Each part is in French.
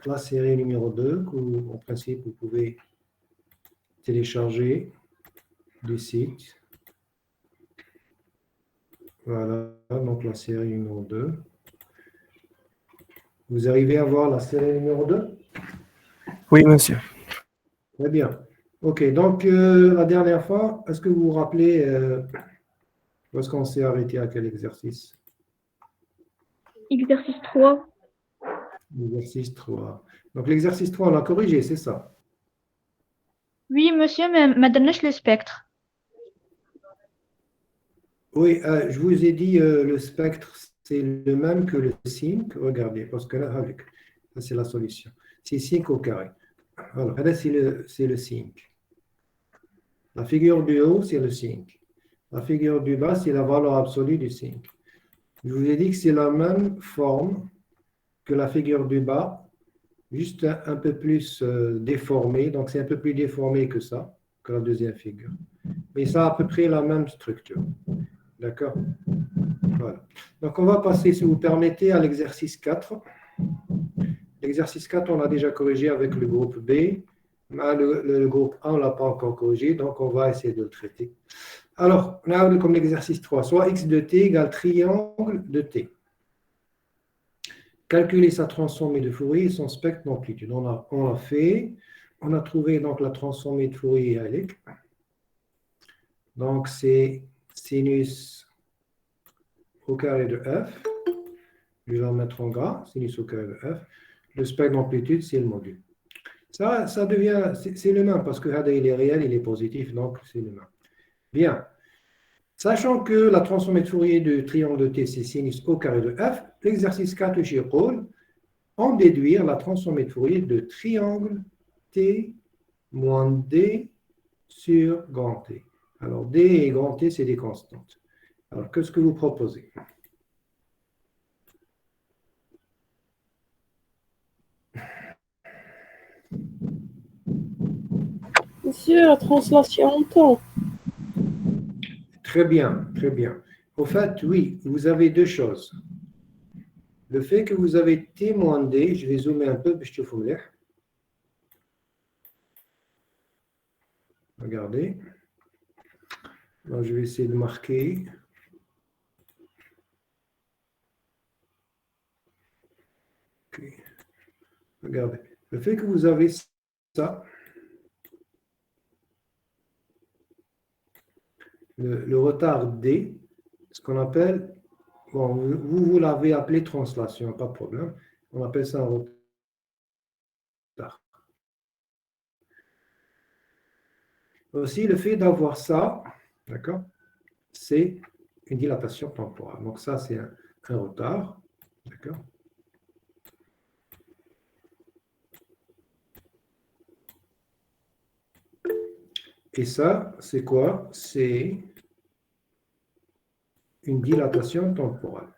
la série numéro 2, que, en principe, vous pouvez télécharger du site. Voilà, donc la série numéro 2. Vous arrivez à voir la série numéro 2? Oui, monsieur. Très bien. OK, donc la dernière fois, est-ce que vous vous rappelez où est-ce qu'on s'est arrêté à quel exercice? Exercice 3. L'exercice 3. Donc l'exercice 3, on l'a corrigé, c'est ça? Oui, monsieur, mais madame Nesh, le spectre. Oui, je vous ai dit le spectre, c'est le même que le sinc. Regardez, parce que là, avec, ça c'est la solution. C'est sinc au carré. Alors, là, c'est le sinc. La figure du haut, c'est le sinc. La figure du bas, c'est la valeur absolue du sinc. Je vous ai dit que c'est la même forme que la figure du bas, juste un peu plus déformée. Donc, c'est un peu plus déformé que ça, que la deuxième figure. Mais ça a à peu près la même structure. D'accord? Voilà. Donc, on va passer, si vous permettez, à l'exercice 4. L'exercice 4, on l'a déjà corrigé avec le groupe B. Mais le groupe A, on ne l'a pas encore corrigé, donc on va essayer de le traiter. Alors, on a comme l'exercice 3, soit x de t égale triangle de t. Calculer sa transformée de Fourier et son spectre d'amplitude. On l'a fait. On a trouvé donc la transformée de Fourier à l'éc. Donc, c'est sinus au carré de f. Je vais la mettre en gras, sinus au carré de f. Le spectre d'amplitude, c'est le module. Ça devient, c'est le même, parce que il est réel, il est positif, donc c'est le même. Bien. Sachant que la transformée de Fourier de triangle de t, c'est sinus au carré de f, l'exercice 4 chez Paul, en déduire la transformée de Fourier de triangle t moins d sur grand T. Alors, d et grand T, c'est des constantes. Alors, qu'est-ce que vous proposez? Monsieur, la translation en temps. Très bien, très bien. Au fait, oui, vous avez deux choses. Le fait que vous avez t moins d, je vais zoomer un peu, puis je te fous l'air. Regardez. Alors, je vais essayer de marquer. Okay. Regardez. Le fait que vous avez ça, le retard D, ce qu'on appelle, bon, vous l'avez appelé translation, pas de problème. On appelle ça un retard. Aussi, le fait d'avoir ça, d'accord, c'est une dilatation temporale. Donc ça, c'est un retard, d'accord. Et ça, c'est quoi? C'est une dilatation temporale.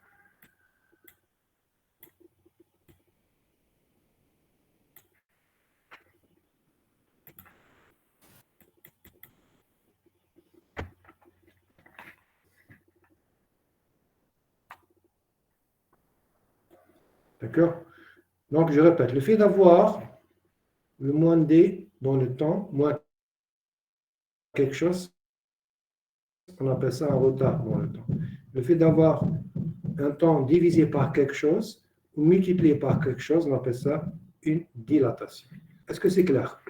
D'accord? Donc, je répète, le fait d'avoir le moins d dans le temps, moins quelque chose, on appelle ça un retard dans le temps. Le fait d'avoir un temps divisé par quelque chose ou multiplié par quelque chose, on appelle ça une dilatation. Est-ce que c'est clair?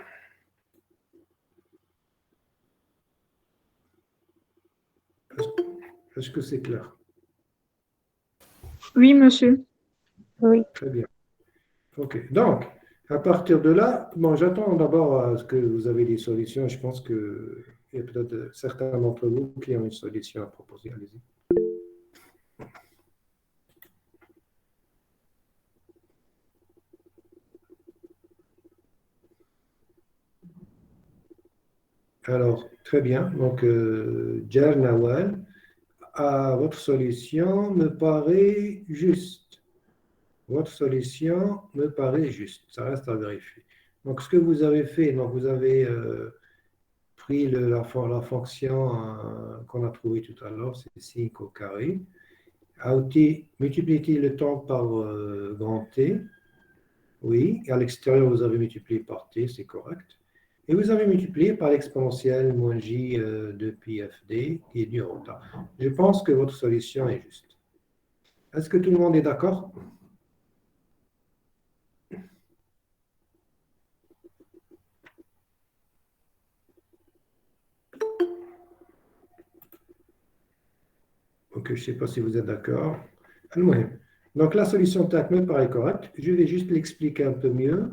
Est-ce que c'est clair? Oui, monsieur. Oui. Très bien. OK. Donc, à partir de là, bon, j'attends d'abord à ce que vous avez des solutions. Je pense qu'il y a peut-être certains d'entre vous qui ont une solution à proposer. Allez-y. Alors, très bien. Donc, Jer Nawal, votre solution me paraît juste. Votre solution me paraît juste. Ça reste à vérifier. Donc, ce que vous avez fait, donc vous avez pris la fonction qu'on a trouvée tout à l'heure, c'est 5 au carré. A multiplié le temps par grand T. Oui, et à l'extérieur, vous avez multiplié par t, c'est correct. Et vous avez multiplié par l'exponentielle moins j de pi fd qui est du retard. Je pense que votre solution est juste. Est-ce que tout le monde est d'accord? Ok, je ne sais pas si vous êtes d'accord. Donc la solution TAC me paraît correcte. Je vais juste l'expliquer un peu mieux.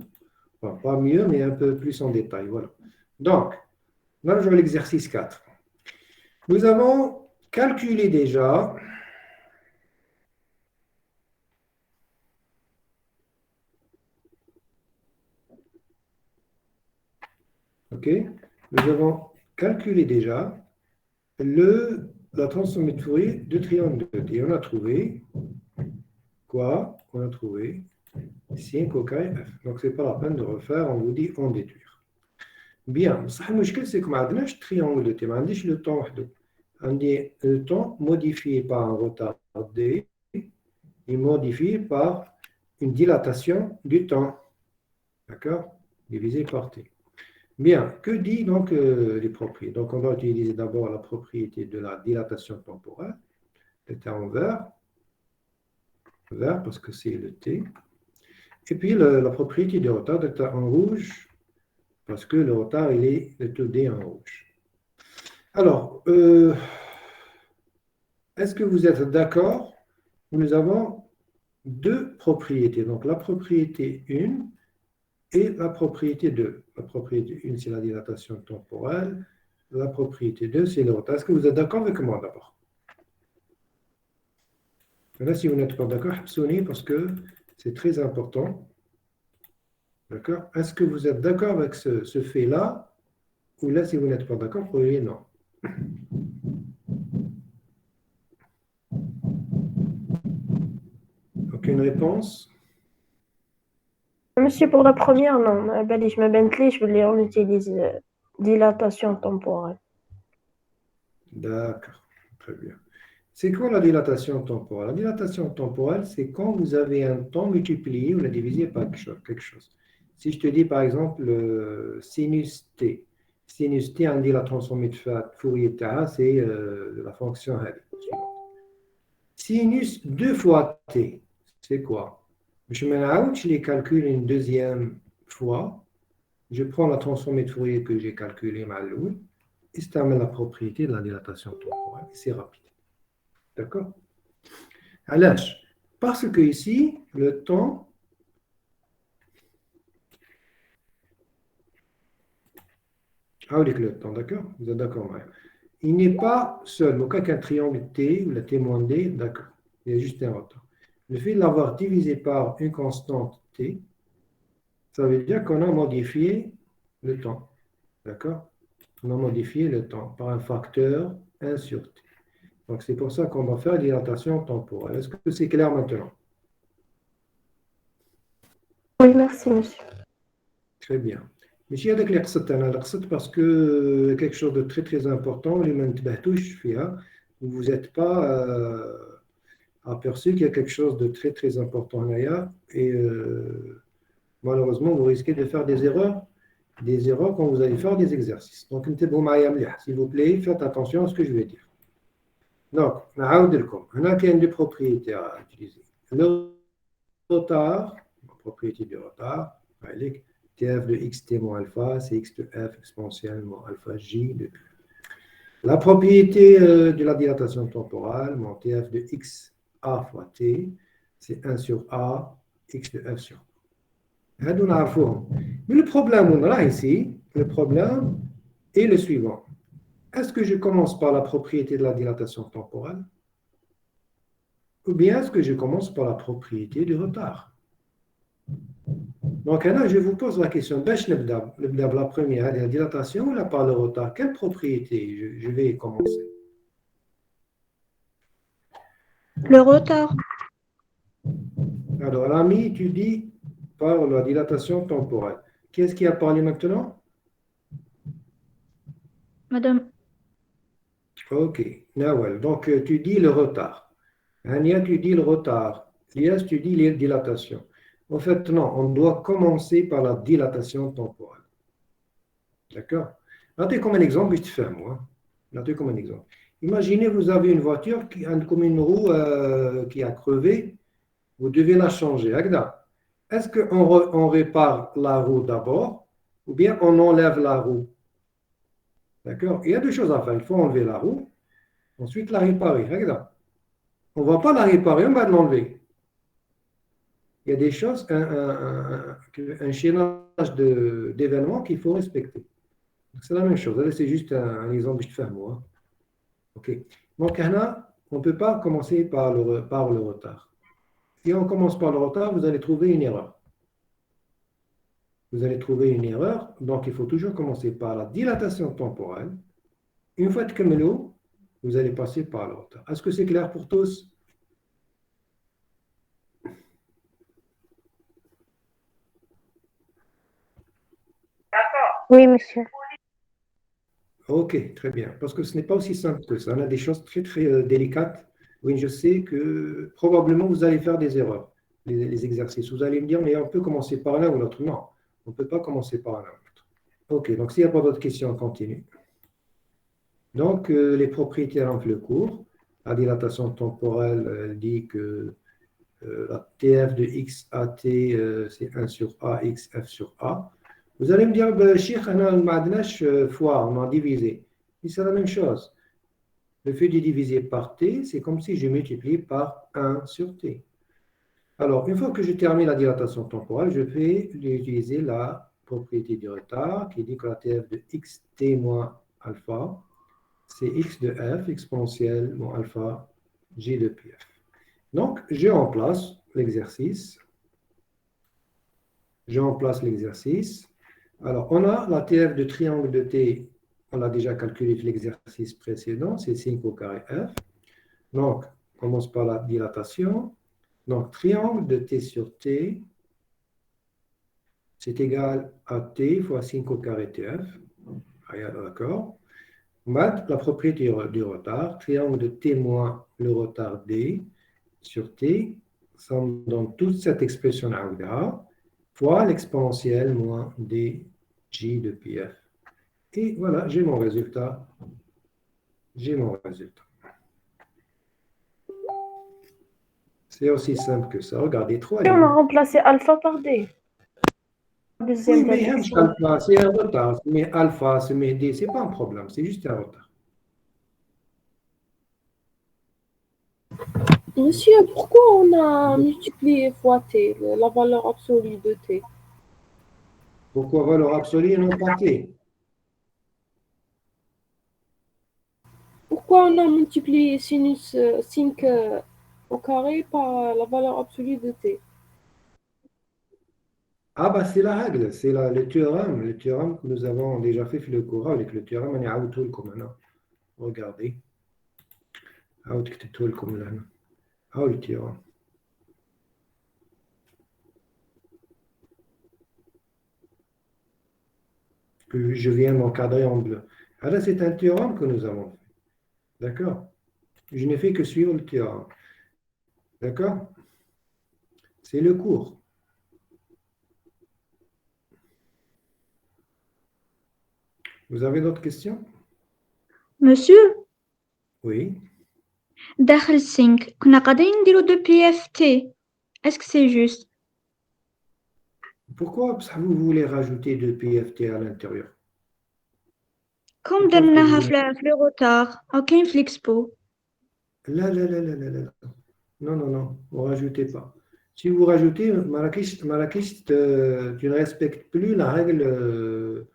Enfin, pas mieux, mais un peu plus en détail. Voilà. Donc, là, je vais à l'exercice 4. Nous avons calculé déjà ok, nous avons calculé déjà la transformée de Fourier de triangle de T. On a trouvé quoi? On a trouvé sin cocarde f. Donc, ce n'est pas la peine de refaire, on vous dit en déduire. Bien, le problème, c'est que nous avons un triangle de T, mais le temps, on dit le temps modifié par un retard D est modifié par une dilatation du temps. D'accord? Divisé par T. Bien, que dit donc les propriétés? Donc, on va utiliser d'abord la propriété de la dilatation temporelle, le terme vert parce que c'est le T. Et puis la propriété du retard est en rouge, parce que le retard, il est le taux D en rouge. Alors, est-ce que vous êtes d'accord? Nous avons deux propriétés. Donc, la propriété 1 et la propriété 2. La propriété 1, c'est la dilatation temporelle. La propriété 2, c'est le retard. Est-ce que vous êtes d'accord avec moi d'abord? Là, si vous n'êtes pas d'accord, absonnez parce que c'est très important. D'accord? Est-ce que vous êtes d'accord avec ce fait-là? Ou là, si vous n'êtes pas d'accord, vous pouvez non. Aucune réponse? Monsieur, pour la première, non. Je me Bentley, je voulais en utiliser dilatation temporelle. D'accord, très bien. C'est quoi la dilatation temporelle? La dilatation temporelle, c'est quand vous avez un temps multiplié ou la divisé par quelque chose. Si je te dis par exemple sinus t, sinus t, on dit la transformée de Fourier Tara, c'est la fonction L. Sinus 2 fois t, c'est quoi? Je les calcule une deuxième fois. Je prends la transformée de Fourier que j'ai calculée mal et c'est la propriété de la dilatation temporelle. C'est rapide. D'accord? À l'âge. Parce que ici, le temps, avec le temps, d'accord? Vous êtes d'accord, Maria? Il n'est pas seul. Au cas qu'un triangle T ou la témoin D, d'accord. Il y a juste un retard. Le fait de l'avoir divisé par une constante T, ça veut dire qu'on a modifié le temps. D'accord? On a modifié le temps par un facteur 1 sur T. Donc, c'est pour ça qu'on va faire dilatation temporelle. Est-ce que c'est clair maintenant? Oui, merci, monsieur. Très bien. Mais il y a des parce que quelque chose de très très important, les vous n'êtes pas aperçu qu'il y a quelque chose de très très important là et malheureusement vous risquez de faire des erreurs quand vous allez faire des exercices. Donc, s'il vous plaît, faites attention à ce que je vais dire. Donc, on a des propriétés à utiliser. Le retard, la propriété du retard, TF de xt moins alpha, c'est x de f exponentielle moins alpha j de q. La propriété de la dilatation temporelle, mon TF de x a fois t, c'est 1 sur a, x de f sur a. Mais le problème, on a ici, le problème est le suivant. Est-ce que je commence par la propriété de la dilatation temporelle ou bien est-ce que je commence par la propriété du retard? Donc là, je vous pose la question, la première, la dilatation ou la par le retard? Quelle propriété je vais commencer? Le retard. Alors, l'ami, tu dis par la dilatation temporelle. Qui est-ce qui a parlé maintenant? Madame. Ok, Nawel. Donc, tu dis le retard. Ania, tu dis le retard. Lias, tu dis la dilatation. En fait, non, on doit commencer par la dilatation temporelle. D'accord? Notez comme un exemple, je te fais moi. Notez comme un exemple. Imaginez, vous avez une voiture qui a comme une roue qui a crevé, vous devez la changer. Est-ce qu'on répare la roue d'abord ou bien on enlève la roue? D'accord? Il y a deux choses à faire. Il faut enlever la roue, ensuite la réparer. Regarde. On ne va pas la réparer, on va l'enlever. Il y a des choses, un chaînage d'événements qu'il faut respecter. C'est la même chose. Là, c'est juste un exemple que je te fais moi. OK. Donc, là, on ne peut pas commencer par le retard. Si on commence par le retard, vous allez trouver une erreur. Vous allez trouver une erreur. Donc, il faut toujours commencer par la dilatation temporelle. Une fois que l'eau, vous allez passer par le retard. Est-ce que c'est clair pour tous? Oui, monsieur. OK, très bien. Parce que ce n'est pas aussi simple que ça. On a des choses très, très délicates. Oui, je sais que probablement vous allez faire des erreurs, les exercices. Vous allez me dire, mais on peut commencer par l'un ou l'autre. Non, on ne peut pas commencer par l'un ou l'autre. OK, donc s'il n'y a pas d'autres questions, on continue. Donc, les propriétés rentrent le cours. La dilatation temporelle elle dit que la TF de x AT, c'est 1 sur A, x, F sur A. Vous allez me dire, Cheikh, fois, on a divisé. Et c'est la même chose. Le fait de diviser par t, c'est comme si je multiplie par 1 sur t. Alors, une fois que je termine la dilatation temporelle, je vais utiliser la propriété du retard qui dit que la TF de xt moins alpha, c'est x de f exponentielle moins alpha g de pf. Donc, je remplace l'exercice. Je remplace l'exercice. Alors, on a la TF de triangle de T, on l'a déjà calculé de l'exercice précédent, c'est 5 au carré F. Donc, on commence par la dilatation. Donc, triangle de T sur T, c'est égal à T fois 5 au carré TF. D'accord. Math, la propriété du retard. Triangle de T moins le retard D sur T. Ça me donne toute cette expression là fois l'exponentielle moins dj de pf. Et voilà, j'ai mon résultat. J'ai mon résultat. C'est aussi simple que ça. Regardez, trois Et on a lignes. remplacé alpha par D. Oui, Deuxième mais question. alpha, c'est un retard. Mais alpha, mais d, c'est pas un problème. C'est juste un retard. Monsieur, pourquoi on a multiplié fois t, la valeur absolue de t? Pourquoi valeur absolue et non pas t? Pourquoi on a multiplié sinus 5 au carré par la valeur absolue de t? Ah, bah, c'est la règle. C'est le théorème. Le théorème que nous avons déjà fait le cours avec le théorème. On est à autour comme maintenant. Regardez. À autour comme là. Ah, le théorème. Que je viens d'encadrer en bleu. Ah, là, c'est un théorème que nous avons fait. D'accord? Je n'ai fait que suivre le théorème. D'accord? C'est le cours. Vous avez d'autres questions? Monsieur, Oui. داخل السينك كنا قاعدين نديرو دو بي اف تي. Est-ce que c'est juste? Pourquoi vous voulez rajouter de PFT à l'intérieur? كوم Pourquoi est-ce que درناها vous... في لو روتار أو كاين في ليكسبو. Là, là, là, là, là, là. Non, non, non, vous ne rajoutez pas. Si vous rajoutez, Marrakech, tu ne respectes plus la règle,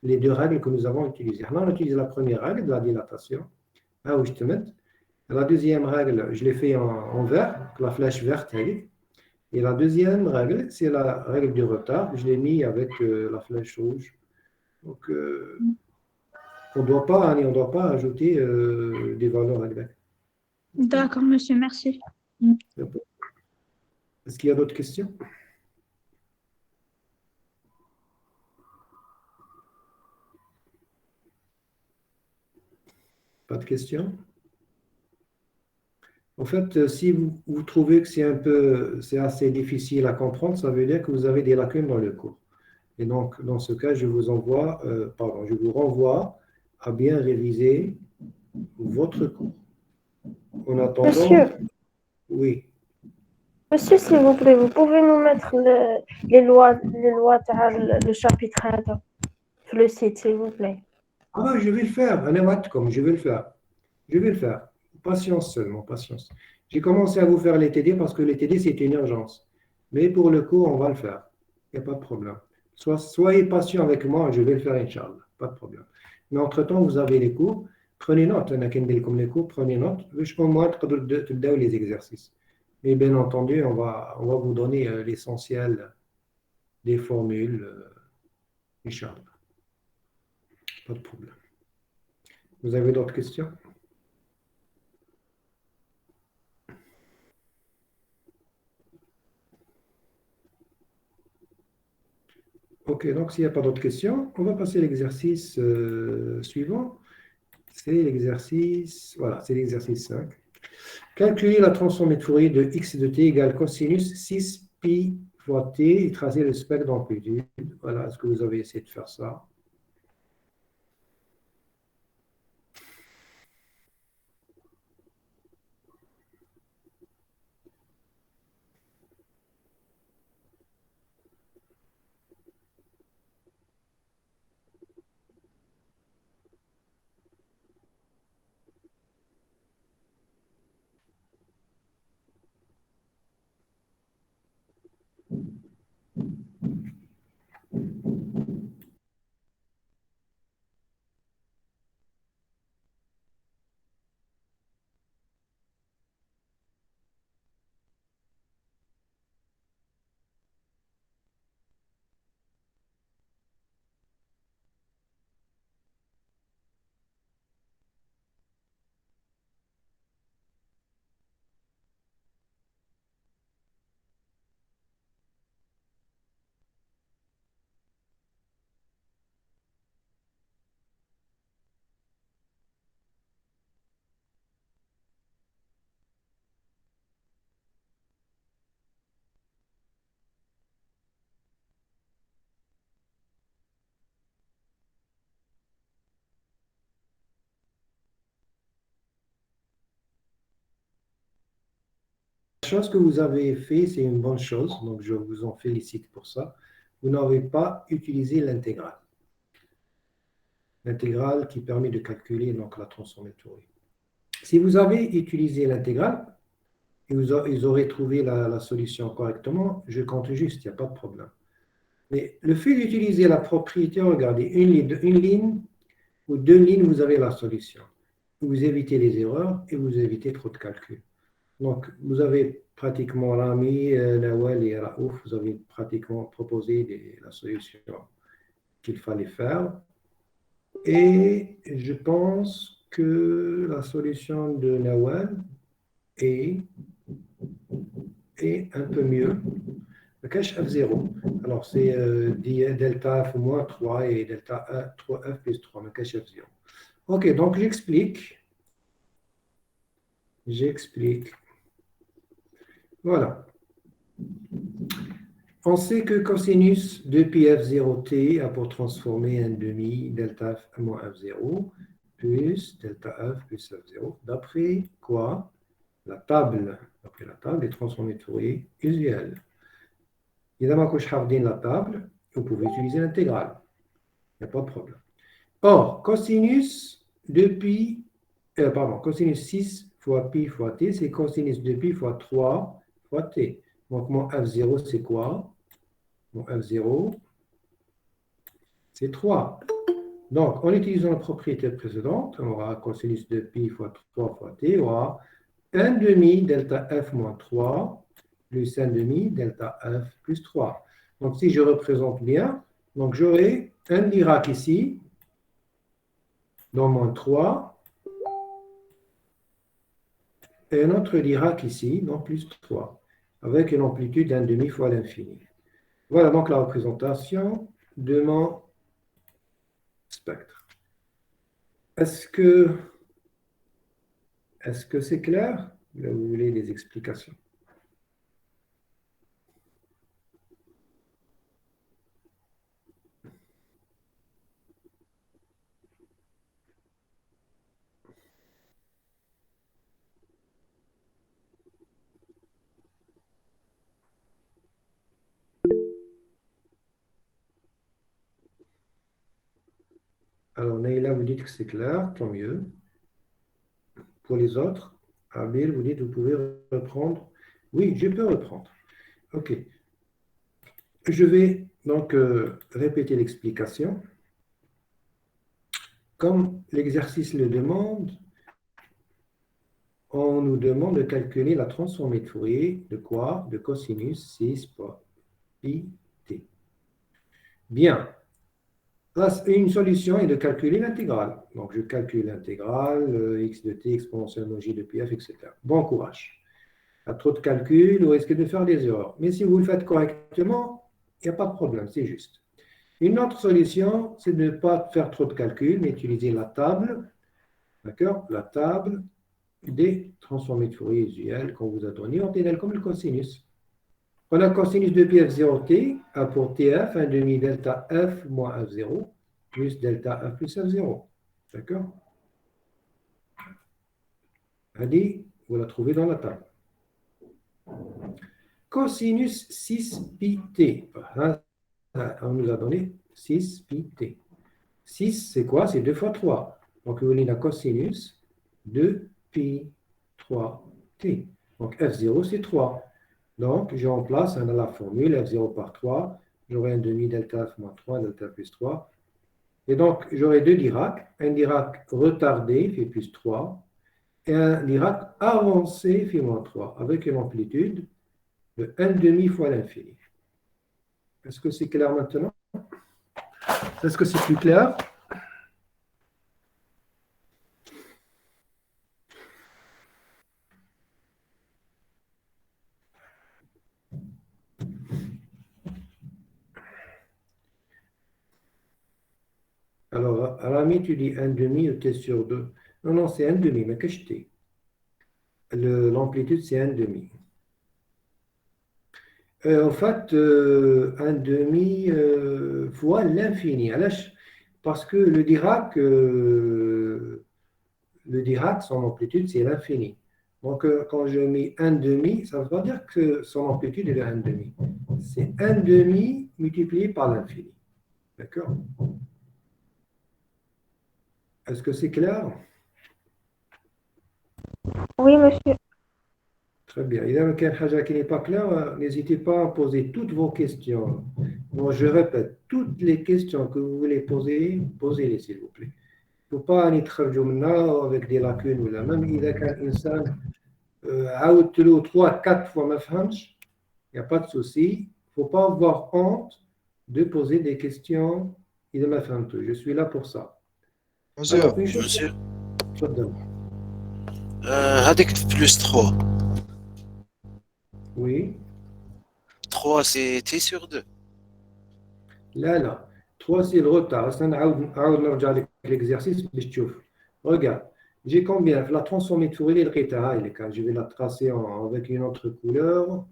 les deux règles que nous avons utilisées. Là, on utilise la première règle de la dilatation. Ah oui, je te mets. La deuxième règle, je l'ai fait en vert, la flèche verte. Et la deuxième règle, c'est la règle du retard. Je l'ai mis avec la flèche rouge. Donc, on ne doit pas ajouter des valeurs exactes. D'accord, monsieur, merci. Est-ce qu'il y a d'autres questions? Pas de questions? En fait, si vous trouvez que c'est assez difficile à comprendre, ça veut dire que vous avez des lacunes dans le cours. Et donc, dans ce cas, je vous renvoie à bien réviser votre cours. En attendant, Monsieur, oui. monsieur, s'il vous plaît, vous pouvez nous mettre les lois le chapitre 1 sur le site, s'il vous plaît. Ah, je vais le faire. Comme je vais le faire. Je vais le faire. Patience seulement, patience. J'ai commencé à vous faire les TD parce que les TD, c'est une urgence. Mais pour le cours, on va le faire. Il n'y a pas de problème. Soyez patient avec moi, je vais le faire, Inch'Allah. Pas de problème. Mais entre-temps, vous avez les cours. Prenez note. On a comme les cours, prenez note. Au moins, les exercices. Et bien entendu, on va vous donner l'essentiel des formules, Inch'Allah. Pas de problème. Vous avez d'autres questions? Ok, donc s'il n'y a pas d'autres questions, on va passer à l'exercice suivant. C'est l'exercice, voilà, c'est l'exercice 5. Calculer la transformée de Fourier de x de t égale cosinus 6 pi fois t et tracer le spectre d'amplitude. Voilà, est-ce que vous avez essayé de faire ça? La chose que vous avez fait, c'est une bonne chose, donc je vous en félicite pour ça. Vous n'avez pas utilisé l'intégrale. L'intégrale qui permet de calculer donc, la transformée de Fourier. Si vous avez utilisé l'intégrale, et ils auraient trouvé la solution correctement, je compte juste, il n'y a pas de problème. Mais le fait d'utiliser la propriété, regardez, une ligne ou deux lignes, vous avez la solution. Vous évitez les erreurs et vous évitez trop de calculs. Donc, vous avez pratiquement Rami, Nawal et Raouf, vous avez pratiquement proposé la solution qu'il fallait faire. Et je pense que la solution de Nawal est un peu mieux. Le cache F0. Alors, c'est delta F moins 3 et delta 3F plus 3, le cache F0. OK, donc j'explique. Voilà. On sait que cosinus de pi F0t a pour transformer un demi delta F moins F0 plus delta F plus F0. D'après quoi? D'après la table des transformées de Fourier usuelles. Évidemment, quand je حافظين la table, vous pouvez utiliser l'intégrale. Il n'y a pas de problème. Or, cosinus cosinus 6 fois pi fois t, c'est cosinus de pi fois 3 fois t. Donc, mon F0, c'est quoi? Mon F0, c'est 3. Donc, en utilisant la propriété précédente, on aura cosinus de pi fois 3 fois t, on aura 1 demi delta f moins 3 plus 1 demi delta f plus 3. Donc, si je représente bien, donc j'aurai un Dirac ici, dans moins 3, et un autre Dirac ici, dans plus 3, avec une amplitude d'un demi fois l'infini. Voilà donc la représentation de mon spectre. Est-ce que c'est clair? Là, vous voulez des explications. Alors, Naïla, vous dites que c'est clair, tant mieux. Pour les autres, Abel, vous dites que vous pouvez reprendre. Oui, je peux reprendre. OK. Je vais donc répéter l'explication. Comme l'exercice le demande, on nous demande de calculer la transformée de Fourier de quoi? De cosinus 6 fois pi t. Bien. Une solution est de calculer l'intégrale. Donc, je calcule l'intégrale, x de t exponentielle j de pi f, etc. Bon courage. À trop de calcul, vous risquez de faire des erreurs. Mais si vous le faites correctement, il n'y a pas de problème, c'est juste. Une autre solution, c'est de ne pas faire trop de calculs, mais utiliser la table, d'accord? La table des transformées de Fourier usuelles qu'on vous a donné, ordinale comme le cosinus. On a cosinus de pi f0t, a pour tf, 1 demi delta f moins f0, plus delta f plus f0. D'accord? Allez, vous la trouvez dans la table. Cosinus 6 pi t. On nous a donné 6 pi t. 6, c'est quoi? C'est 2 fois 3. Donc, vous voulez la cosinus de pi 3t. Donc, f0, c'est 3. Donc, je remplace dans la formule f0 par 3. J'aurai un demi delta f moins 3, delta plus 3. Et donc, j'aurai deux Dirac. Un Dirac retardé fait plus 3. Et un Dirac avancé fait moins 3. Avec une amplitude de 1 demi fois l'infini. Est-ce que c'est clair maintenant? Est-ce que c'est plus clair? Alors, Rami, tu dis 1 demi ou t sur 2? Non, non, c'est 1 demi, mais que je t'ai. L'amplitude, c'est 1 demi. En fait, 1 demi fois l'infini. Parce que le Dirac, son amplitude, c'est l'infini. Donc, quand je mets 1 demi, ça ne veut pas dire que son amplitude est de 1 demi. C'est 1 demi multiplié par l'infini. D'accord? Est-ce que c'est clair? Oui, monsieur. Très bien. Il y a quelque chose qui n'est pas clair, n'hésitez pas à poser toutes vos questions. Bon, je répète, toutes les questions que vous voulez poser, posez-les, s'il vous plaît. Il ne faut pas aller avec des lacunes ou la même. Il y a qu'un instant, عاودت 3, 4 fois ma fahmش, il n'y a pas de souci. Il ne faut pas avoir honte de poser des questions. Il m'a fait je suis là pour ça. Alors, une chose, Monsieur, تفضل. هذيك plus 3. Oui. 3 c'est t sur 2. لا 3 c'est le retard. نعاود نرجع لك l'exercice باش تشوف. Regarde, j'ai combien? La transformée de Fourier لقيتها هاي je vais la tracer avec une autre couleur.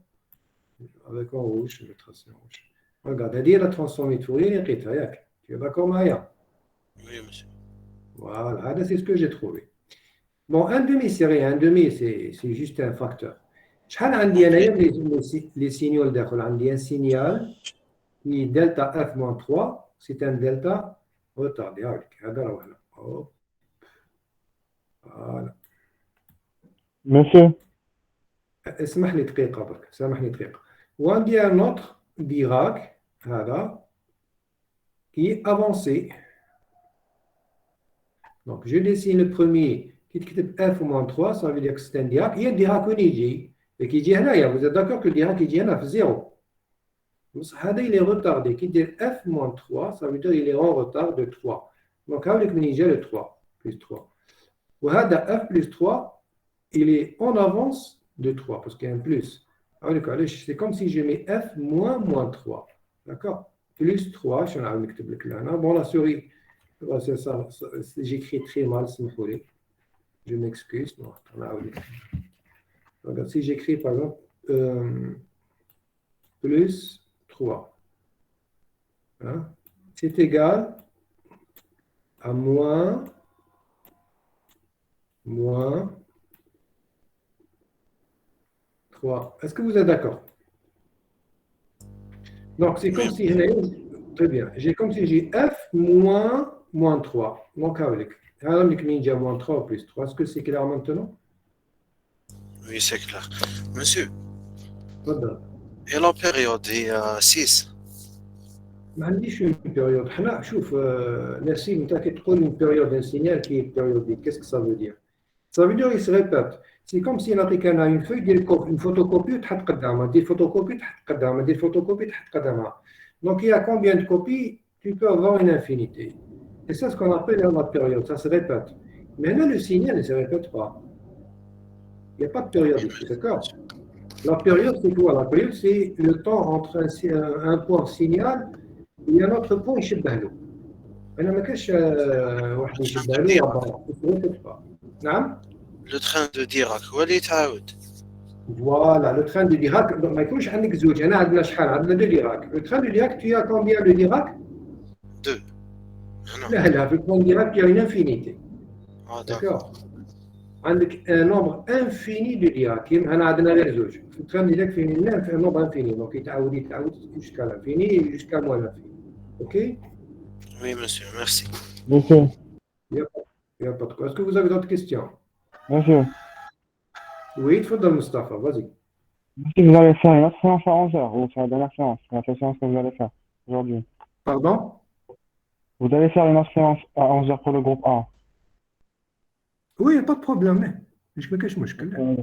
Avec en rouge, je vais tracer en rouge. Regarde, هذه la transformée de Fourier لقيتها ياك. Tu es d'accord معايا? Oui, monsieur. Voilà, c'est ce que j'ai trouvé. Bon, un demi, c'est rien. Un demi, c'est juste un facteur. شحال عندي أنايا les signaux لداخل عندي un signal qui delta f moins 3, c'est un delta retardé. هذا راه هنا. Voilà. Monsieur, اسمح لي دقيقة برك. سامحني دقيقة. وعندي un autre Dirac هذا qui est avancé. Donc, je dessine le premier qui est f moins 3, ça veut dire que c'est un Dirac. Il y a un Dirac qui dit, et qui dit là, vous êtes d'accord que le Dirac qui dit là, 0. Donc, il est retardé. Qui dit f moins 3, ça veut dire qu'il est en retard de 3. Donc, avec le 3, plus 3. Ou f plus 3, il est en avance de 3, parce qu'il y a un plus. C'est comme si je mets f moins 3. D'accord? Plus 3, je vais mettre là. Bon, la souris. C'est ça, j'écris très mal, je m'excuse. Regarde, si j'écris par exemple plus 3, hein, c'est égal à moins 3. Est-ce que vous êtes d'accord? Donc, c'est comme si très bien. J'ai comme si j'ai f moins 3. Donc, avec ninja moins 3 plus 3. Est-ce que c'est clair maintenant? Oui, c'est clair. Monsieur, Voilà. et la période est à 6. ما عنديش une période. حنا شوف نسيم انت كي تقول une période un signal qui est périodique. Qu'est-ce que ça veut dire? Ça veut dire il se répète. C'est comme si نعطيك انا une feuille ديال une photocopie تحط قدامها دير photocopie تحط قدامها دير photocopie تحط قدامها. Donc il y a combien de copies? Tu peux avoir une infinité. Et c'est ce qu'on appelle la période. Ça se répète. Mais là le signal ne se répète pas. Il n'y a pas de période ici, d'accord? La période c'est quoi? La période c'est le temps entre un point signal et un autre point يشبه له. أنا ما كاش واحد يشبه له وضع. نعم. Le train de Dirac, هو اللي يتعاود. Voilà, le train de Dirac, ما يكونش عندك زوج، أنا عندنا شحال؟ عندنا دو Dirac. Le train de Dirac, tu as combien de Dirac? 2. Non. لا، في le train de Dirac, tu as une infinité. Ah, D'accord. عندك un nombre infini de Dirac. أنا عندنا غير زوج. في le train de Dirac, في un nombre infini. Donc يتعاود jusqu'à l'infini et jusqu'à moins l'infini. OK? Oui, monsieur, merci. Monsieur, Il n'y a pas de quoi. Est-ce que vous avez d'autres questions? monsieur, Oui, تفضل Mustafa, vas-y. monsieur, vous allez faire une autre séance à 11h, ou c'est la dernière séance, c'est la seule séance que vous allez faire aujourd'hui. Pardon? Vous allez faire une autre séance à 11h pour le groupe A. Oui, il n'y a pas de problème. مش ما كاش مشكل.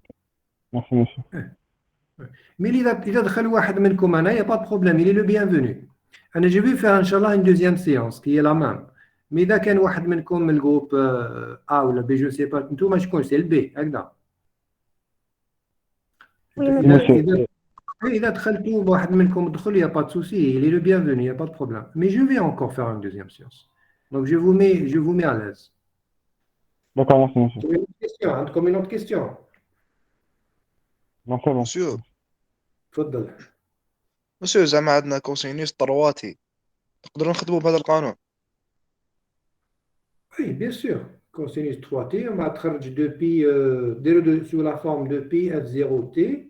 Merci, monsieur. Mais إذا دخل واحد منكم أنا, il n'y a pas de problème, il est le bienvenu. أنا je vais faire Inch'Allah une deuxième séance qui est la même. Mais إذا كان واحد منكم من الجروب A ولا B, je ne sais pas, نتوما شكون سي البي هكذا. إذا دخلتوا واحد منكم دخل, il n'y a pas de souci, il est le bienvenu, il n'y a pas de problème. Mais je vais encore faire une deuxième séance. Donc je vous mets à l'aise. D'accord, merci, monsieur. Une autre question, عندكم une autre question? Non, c'est bon. مسيو تفضل. مسيو زعما عندنا كونسينيوس طرواتي نقدروا نخدموا بهذا القانون. Oui, bien sûr. Cosinus 3t, on va تخرج 2pi sous la forme de pi f0t.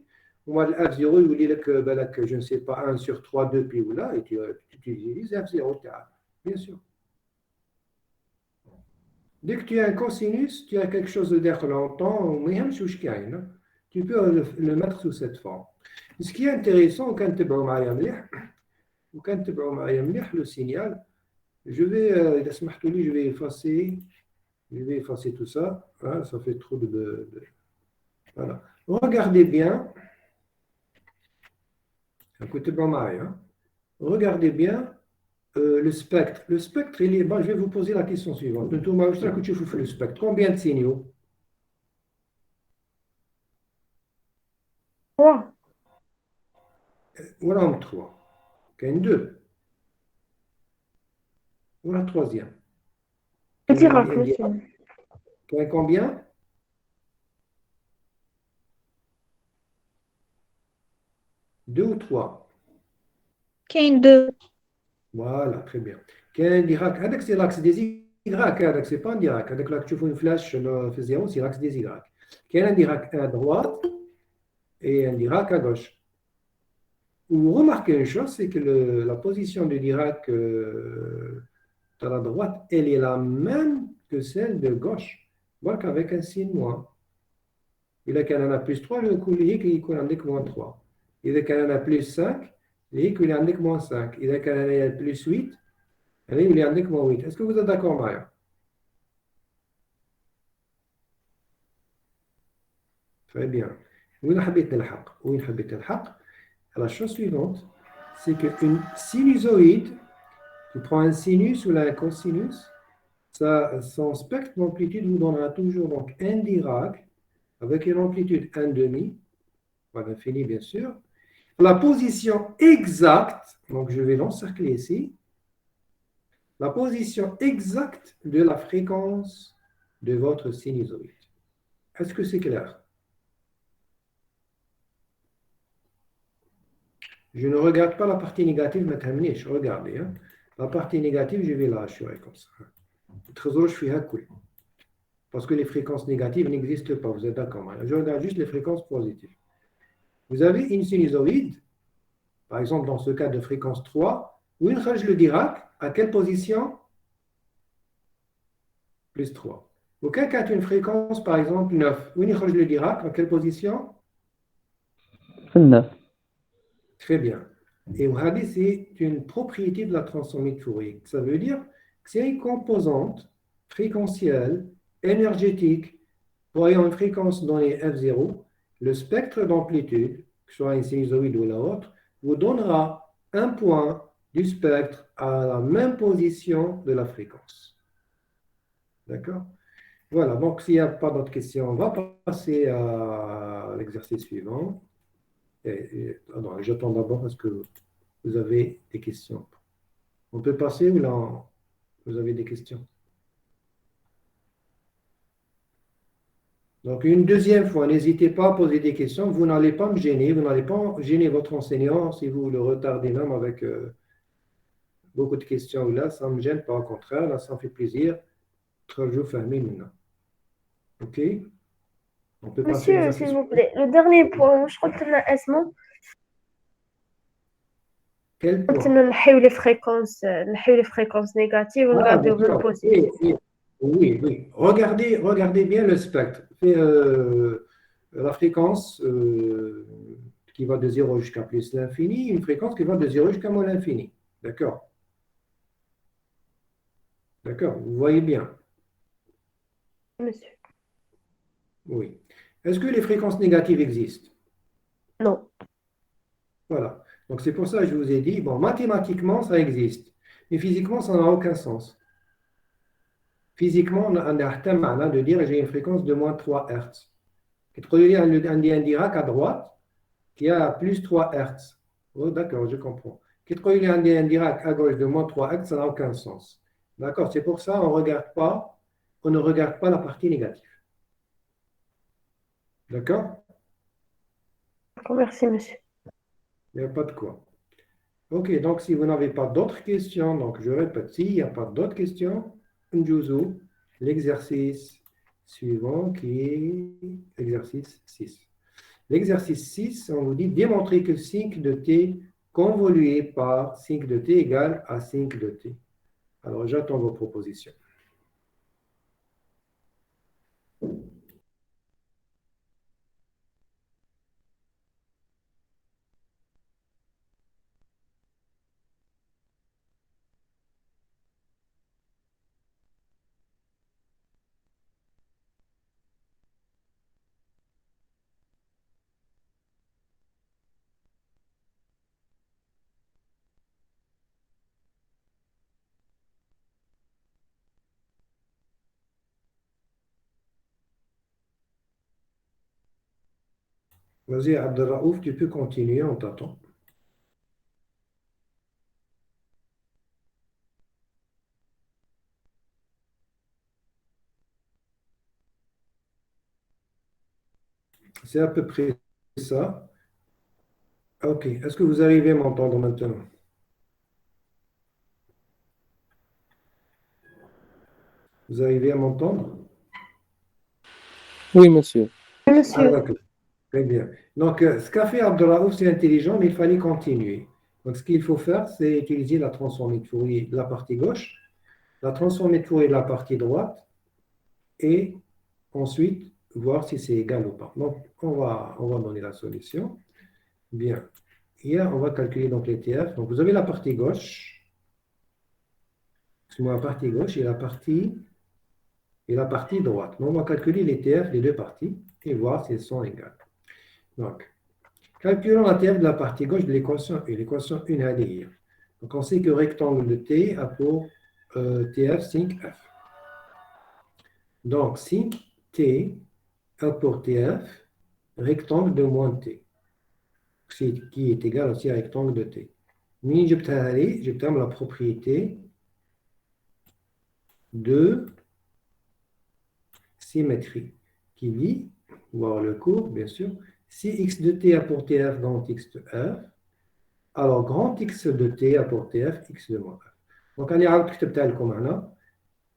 On va f0 يولي لك بالك je ne sais pas 1 sur 3 2pi ou là et tu utilises f0 تاعك. Bien sûr. Dès que tu as un cosinus, tu as quelque chose de داخل en temps, ما يهمش واش كاين. Tu peux le mettre sous cette forme. Ce qui est intéressant, وكان تبعوا معايا مليح le signal. Je vais, إذا سمحتوا لي, je vais effacer tout ça. Hein, ça fait trop de... Voilà. Regardez bien. Écoutez bien, hein. Regardez bien le spectre. Le spectre, il est... Bon, je vais vous poser la question suivante. Le spectre. Combien de signaux? 3. Voilà, 3. Qu'un 2. Voilà, troisième. Dirac, monsieur. Combien? Deux ou trois? كاين 2. Voilà, très bien. Quel Dirac? C'est l'axe des Y. C'est pas un Dirac. Avec là que tu fais une flèche le zéro, c'est l'axe des Y. Quel un Dirac à droite et un Dirac à gauche. Vous remarquez une chose, c'est que la position du Dirac à la droite, elle est la même que celle de gauche, donc avec un signe moins. Il a qu'un a plus 3, le coup il y a moins 3. Il a qu'un a plus 5, il y a moins 5. Il a qu'un a plus 8, il y a moins 8. Est-ce que vous êtes d'accord, Maya? Très bien. وين حبيت نلحق؟ La chose suivante, c'est qu'une sinusoïde, tu prends un sinus ou un cosinus, son spectre d'amplitude vous donnera toujours donc un Dirac avec une amplitude 1,5, pas d'infini bien sûr. La position exacte, donc je vais l'encercler ici, la position exacte de la fréquence de votre sinusoïde. Est-ce que c'est clair? Je ne regarde pas la partie négative, mais regardez. Hein. La partie négative, je vais la assurer comme ça. Trésor, je fais un coup. Parce que les fréquences négatives n'existent pas, vous êtes d'accord. Je regarde juste les fréquences positives. Vous avez une sinusoïde, par exemple dans ce cas de fréquence 3, où une le Dirac, à quelle position? Plus 3. Auquel cas une fréquence, par exemple 9, où une le Dirac, à quelle position? في الناس. Très bien. Et Wahhabi, c'est une propriété de la transformée de Fourier. Ça veut dire que c'est une composante fréquentielle, énergétique, pour ayant une fréquence donnée F0, le spectre d'amplitude, que ce soit une sinusoïde ou la autre, vous donnera un point du spectre à la même position de la fréquence. D'accord? Voilà, donc s'il n'y a pas d'autres questions, on va passer à l'exercice suivant. J'attends d'abord parce que vous avez des questions. On peut passer ou là, vous avez des questions? Donc, une deuxième fois, n'hésitez pas à poser des questions. Vous n'allez pas me gêner, vous n'allez pas gêner votre enseignant si vous le retardez même avec beaucoup de questions. Là, ça ne me gêne pas, au contraire, là, ça me fait plaisir. Je fermé maintenant. OK? On peut passer à Monsieur, l'exercice. s'il vous plaît, le dernier point, je crois que tu as اسمه Quel قلت point? إنه نحيو les fréquences négatives ونغاديو D'accord. بالبوزيتيف. Oui. Regardez bien le spectre. La fréquence qui va de 0 jusqu'à plus l'infini, une fréquence qui va de 0 jusqu'à moins l'infini. D'accord? D'accord, vous voyez bien. Monsieur. Oui. Est-ce que les fréquences négatives existent? Non. Voilà. Donc c'est pour ça que je vous ai dit, bon, mathématiquement, ça existe. Mais physiquement, ça n'a aucun sens. Physiquement, on a de dire j'ai une fréquence de moins 3 Hz. Il y a un Dirac à droite qui a plus 3 Hz. Oh, d'accord, je comprends. Il y a un Dirac à gauche de moins 3 Hz, ça n'a aucun sens. D'accord, c'est pour ça on ne regarde pas la partie négative. D'accord? Merci, monsieur. Il n'y a pas de quoi. Ok, donc si vous n'avez pas d'autres questions, donc je répète, s'il n'y a pas d'autres questions, Njuzu, l'exercice suivant qui est exercice 6. L'exercice 6, on vous dit démontrer que sinc de t convolué par sinc de t égale à sinc de t. Alors j'attends vos propositions. Vas-y, Abdelraouf, tu peux continuer, on t'attend. C'est à peu près ça. Ok, est-ce que vous arrivez à m'entendre maintenant? Vous arrivez à m'entendre? Oui, monsieur. Ah, Monsieur. d'accord. Très bien. Donc, ce qu'a fait Abdelraouf, c'est intelligent, mais il fallait continuer. Donc, ce qu'il faut faire, c'est utiliser la transformée de Fourier de la partie gauche, la transformée de Fourier de la partie droite, et ensuite voir si c'est égal ou pas. Donc, on va donner la solution. Bien. Et on va calculer donc les TF. Donc, vous avez la partie gauche, excusez-moi, la partie gauche et la partie droite. Donc, on va calculer les TF des deux parties et voir si elles sont égales. Donc, calculons la TF de la partie gauche de l'équation 1. L'équation 1 à lire. Donc, on sait que rectangle de T a pour TF sinc F. Donc, sinc T a pour TF rectangle de moins T, qui est égal aussi à rectangle de T. Mais j'obtiens la propriété de symétrie qui dit, voir le cours, bien sûr, si x de t a pour tf dans x de f, Alors, grand X de T a pour TF, X de moins F. Donc, allez,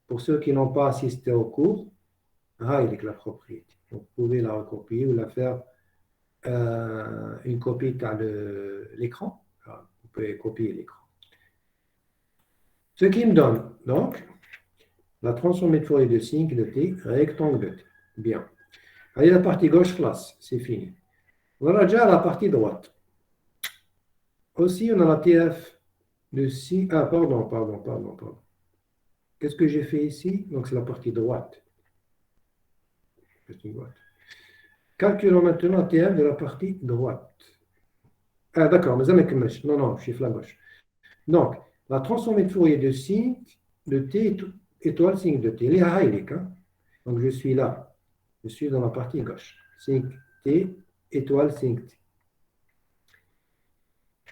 pour ceux qui n'ont pas assisté au cours, il est la propriété. Donc, vous pouvez la recopier ou la faire une copie de l'écran. Vous pouvez copier l'écran. Ce qui me donne, donc, la transformée de Fourier de sinc de T, rectangle de T. Bien. Allez, la partie gauche, classe, c'est fini. On a déjà la partie droite. Aussi, on a la TF de sinc. Ah, pardon. Qu'est-ce que j'ai fait ici? Donc, c'est la partie droite. Calculons maintenant la TF de la partie droite. Ah, d'accord, mais ça m'est non, je suis à gauche. Donc, la transformée de Fourier de sinc de T étoile sinc de T. Elle est highlight, hein? Donc, je suis là. Je suis dans la partie gauche. Sinc T étoile sinc T.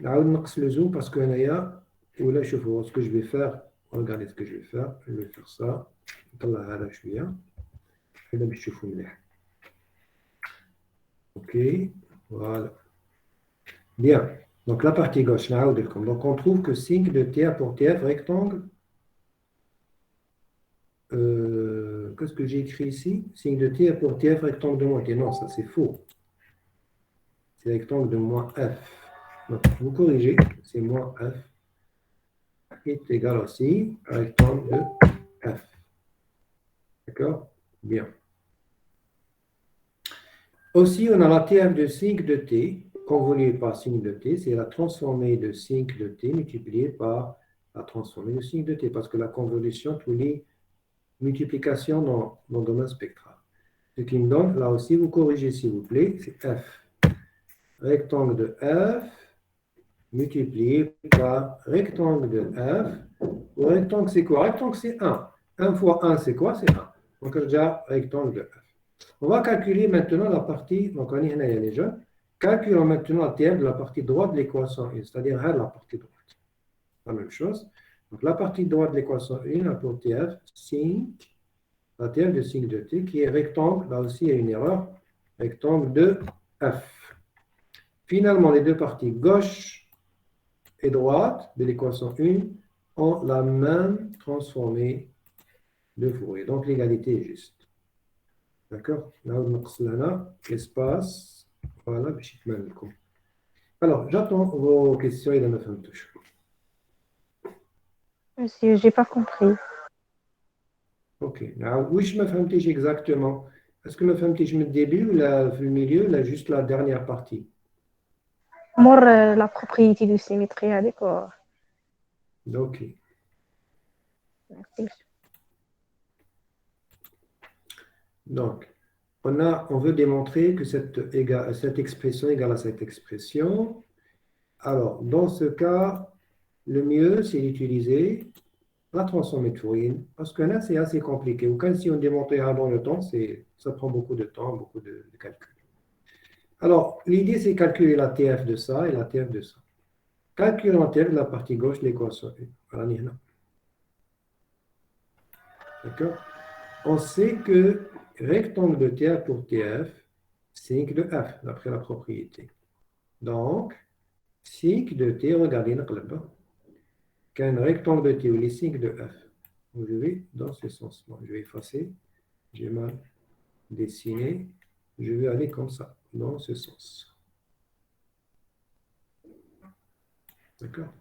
Là, on max le zoom parce que là, je vois ce que je vais faire. Regardez ce que je vais faire. Je vais faire ça. Ok, voilà. Bien. Donc, la partie gauche, là, donc on trouve que sinc de T pour TF rectangle. Qu'est-ce que j'ai écrit ici? Sinc de T pour TF rectangle de moins T. Non, ça c'est faux. C'est rectangle de moins F. Donc, vous corrigez, c'est moins F est égal aussi à rectangle de F. D'accord? Bien. Aussi, on a la TF de sinc de T, convolue par sinc de T, c'est la transformée de sinc de T multipliée par la transformée de sinc de T, parce que la convolution tous les multiplications dans le domaine spectral. Ce qui me donne, là aussi, vous corrigez s'il vous plaît, c'est F. Rectangle de F multiplié par rectangle de F. Le rectangle, c'est quoi? Rectangle, c'est 1. 1 fois 1, c'est quoi? C'est 1. Donc, déjà, rectangle de F. On va calculer maintenant la partie, donc on y est les jeunes. Calculons maintenant la TF de la partie droite de l'équation 1, c'est-à-dire la partie droite. La même chose. Donc, la partie droite de l'équation 1 a pour TF sinc, la TF de sinc de T, qui est rectangle, là aussi il y a une erreur, rectangle de F. Finalement, les deux parties gauche et droite de l'équation 1 ont la même transformée de Fourier. Donc, l'égalité est juste. D'accord? Là, on a espace. Voilà, alors, j'attends vos questions et la me touche. Monsieur, j'ai pas compris. Ok. Alors, oui, je me fais exactement. Est-ce que me fais le début ou le milieu, là, juste la dernière partie? Moi, la propriété de symétrie, d'accord. Ok. Merci. Donc, on veut démontrer que cette expression égale à cette expression. Alors, dans ce cas, le mieux, c'est d'utiliser la transformée de Fourier, parce que là, c'est assez compliqué. Ou quand si on démontrait avant le temps, ça prend beaucoup de temps, beaucoup de calcul. Alors, l'idée, c'est calculer la TF de ça et la TF de ça. Calculons la TF de la partie gauche de l'équation. Voilà, d'accord? On sait que rectangle de TF pour TF, sinc de F, d'après la propriété. Donc, sinc de T, regardez, qu'un rectangle de T ou les sinc de F. Je vais dans ce sens. Bon, je vais effacer. J'ai mal dessiné. Je vais aller comme ça, dans ce sens. D'accord?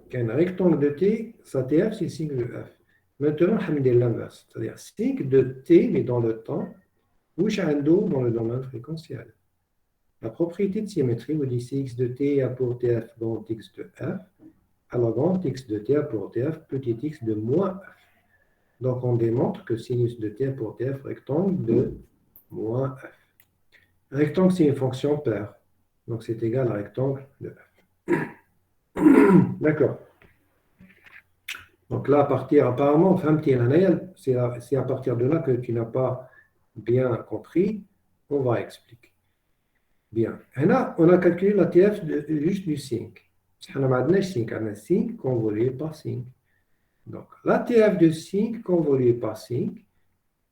Qu'un rectangle de T, sa TF, c'est sinc de F. Maintenant, on va l'inverse. C'est-à-dire sinc de T, mais dans le temps, ou dans le domaine fréquentiel. La propriété de symétrie vous dit si x de T a pour TF grand X de F, alors grand X de T a pour TF petit x de moins F. Donc, on démontre que sinus de T a pour TF rectangle de moins F. Rectangle, c'est une fonction paire. Donc, c'est égal à rectangle de F. D'accord. Donc là, à partir, apparemment, c'est à partir de là que tu n'as pas bien compris. On va expliquer. Bien. Là, on a calculé la TF juste du sinc. On a sinc convolué par sinc. Donc, la TF de sinc convolué par sinc,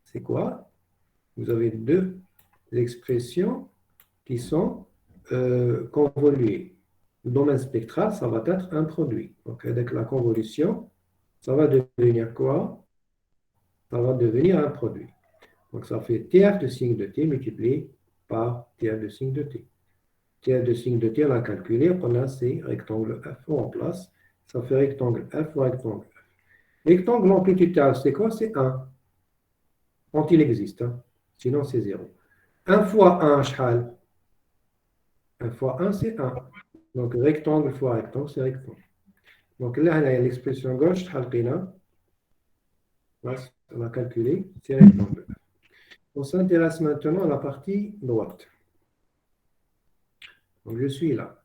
c'est quoi? Vous avez deux expressions qui sont convoluées. Le domaine spectral, ça va être un produit. Donc, avec la convolution, ça va devenir quoi? Ça va devenir un produit. Donc, ça fait TF de signe de t multiplié par TF de signe de t. TF de signe de t, on a calculé, on a ces rectangles F en place. Ça fait rectangle F fois rectangle F. Rectangle l'amplitude TF, c'est quoi? C'est 1. Quand il existe. Hein. Sinon, c'est 0. 1 fois 1, shal. 1 fois 1, c'est 1. Donc, rectangle fois rectangle, c'est rectangle. Donc là, il y a l'expression gauche, on a calculé, c'est rectangle. On s'intéresse maintenant à la partie droite. Donc, je suis là.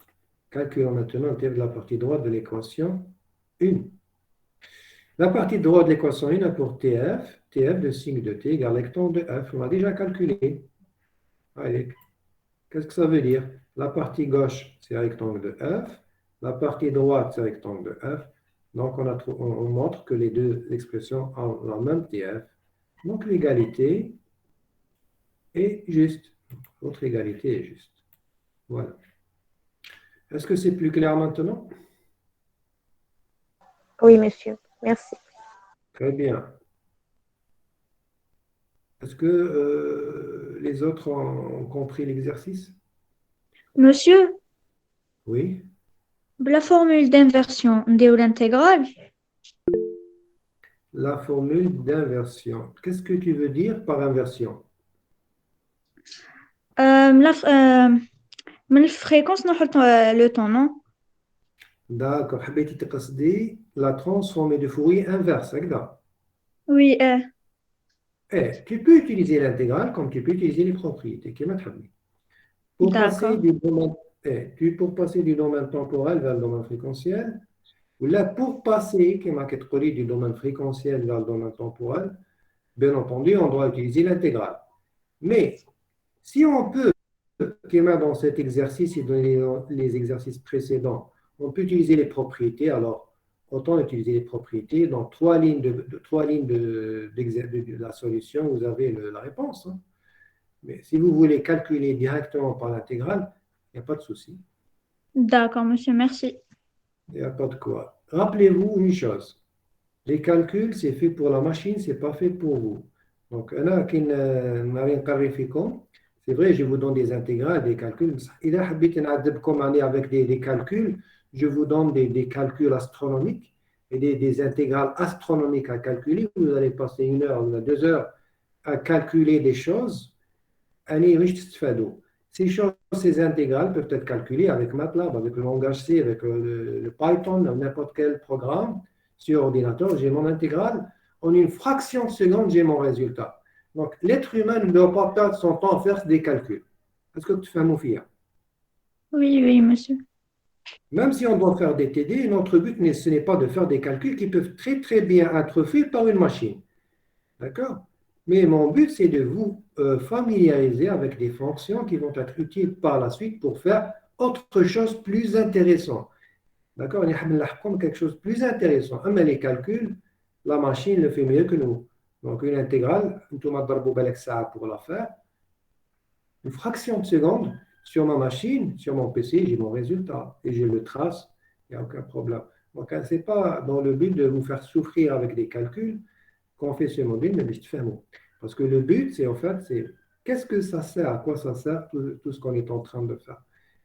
Calculons maintenant la partie droite de l'équation 1. La partie droite de l'équation 1 a pour TF, TF de signe de T égale rectangle de F. On a déjà calculé. Allez, qu'est-ce que ça veut dire? La partie gauche, c'est rectangle de F. La partie droite, c'est rectangle de F. Donc, on montre que les deux expressions ont la même TF. Donc, l'égalité est juste. Votre égalité est juste. Voilà. Est-ce que c'est plus clair maintenant? Oui, monsieur. Merci. Très bien. Est-ce que les autres ont compris l'exercice? Monsieur, Oui. la formule d'inversion, نديرو l'intégrale. La formule d'inversion. Qu'est-ce que tu veux dire par inversion? من الفريكونس نحط le temps, non? D'accord. حبيتي تقصدي la transformée de Fourier inverse. هكذا. Oui, Tu peux utiliser l'intégrale comme tu peux utiliser les propriétés. كما تحبي. Pour passer d'accord. du domaine, pour passer du domaine temporel vers le domaine fréquentiel, ou là, pour passer, كما كتقولي, du domaine fréquentiel vers le domaine temporel, bien entendu, on doit utiliser l'intégrale. Mais si on peut, comme dans cet exercice et dans les exercices précédents, on peut utiliser les propriétés, alors autant utiliser les propriétés. Dans trois lignes de la solution, vous avez la réponse. Hein. Mais si vous voulez calculer directement par l'intégrale, il n'y a pas de souci. D'accord, monsieur, merci. Il n'y a pas de quoi. Rappelez-vous une chose. Les calculs, c'est fait pour la machine, c'est pas fait pour vous. Donc, c'est vrai, je vous donne des intégrales, des calculs. Avec des calculs, je vous donne des calculs astronomiques et des intégrales astronomiques à calculer. Vous allez passer 1 heure ou 2 heures à calculer des choses. Ces choses, ces intégrales peuvent être calculées avec MATLAB, avec le langage C, avec le Python, n'importe quel programme sur ordinateur. J'ai mon intégrale. En une fraction de seconde, j'ai mon résultat. Donc, l'être humain ne doit pas perdre son temps à faire des calculs. Est-ce que tu fais un moufia? Oui, oui, monsieur. Même si on doit faire des TD, notre but, ce n'est pas de faire des calculs qui peuvent très, très bien être faits par une machine. D'accord? Mais mon but, c'est de vous familiariser avec des fonctions qui vont être utiles par la suite pour faire autre chose plus intéressant. D'accord? On a quelque chose de plus intéressant. Mais les calculs, la machine le fait mieux que nous. Donc, une intégrale, pour la faire, une fraction de seconde, sur ma machine, sur mon PC, j'ai mon résultat et je le trace, il n'y a aucun problème. Donc, ce n'est pas dans le but de vous faire souffrir avec des calculs qu'on fait ce module, mais je te fais un mot. Parce que le but, c'est en fait, c'est qu'est-ce que ça sert, à quoi ça sert, tout ce qu'on est en train de faire.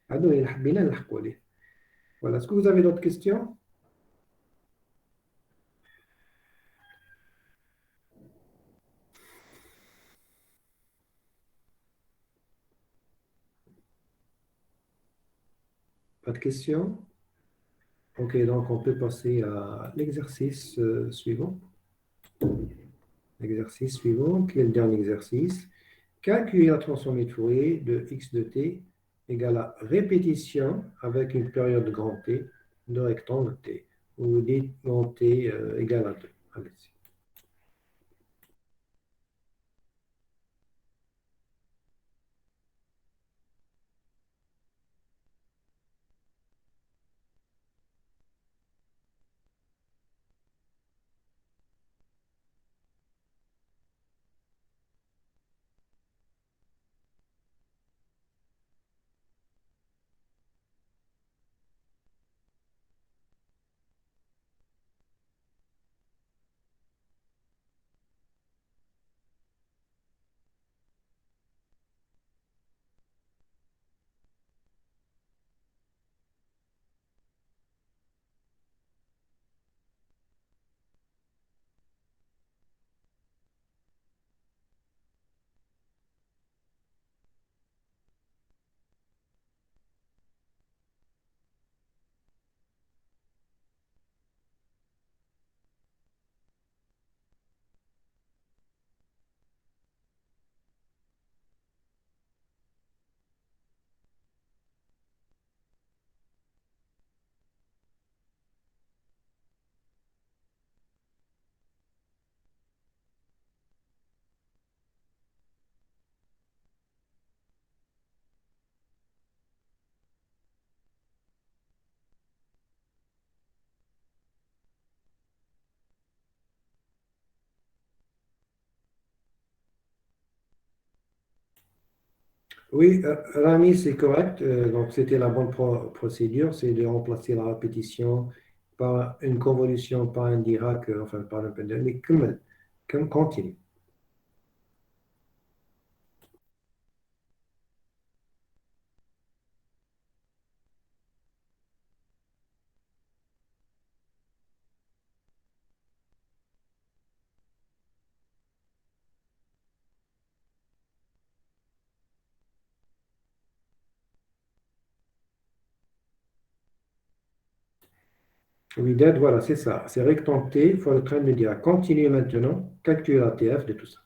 Voilà. Est-ce que vous avez d'autres questions? Pas de questions? Ok, donc on peut passer à l'exercice suivant. L'exercice suivant, qui est le dernier exercice. Calculer la transformée de Fourier de x de t égale à répétition avec une période grand T de rectangle T. Vous dites grand T égale à 2. Allez-y. Oui, Rami, c'est correct. Donc, c'était la bonne procédure, c'est de remplacer la répétition par une convolution par un Dirac, enfin par un pendule, mais comme continue. Oui, dead, voilà, c'est ça. C'est rectangle T fois le train de Dirac. Continue maintenant, calcule la TF de tout ça.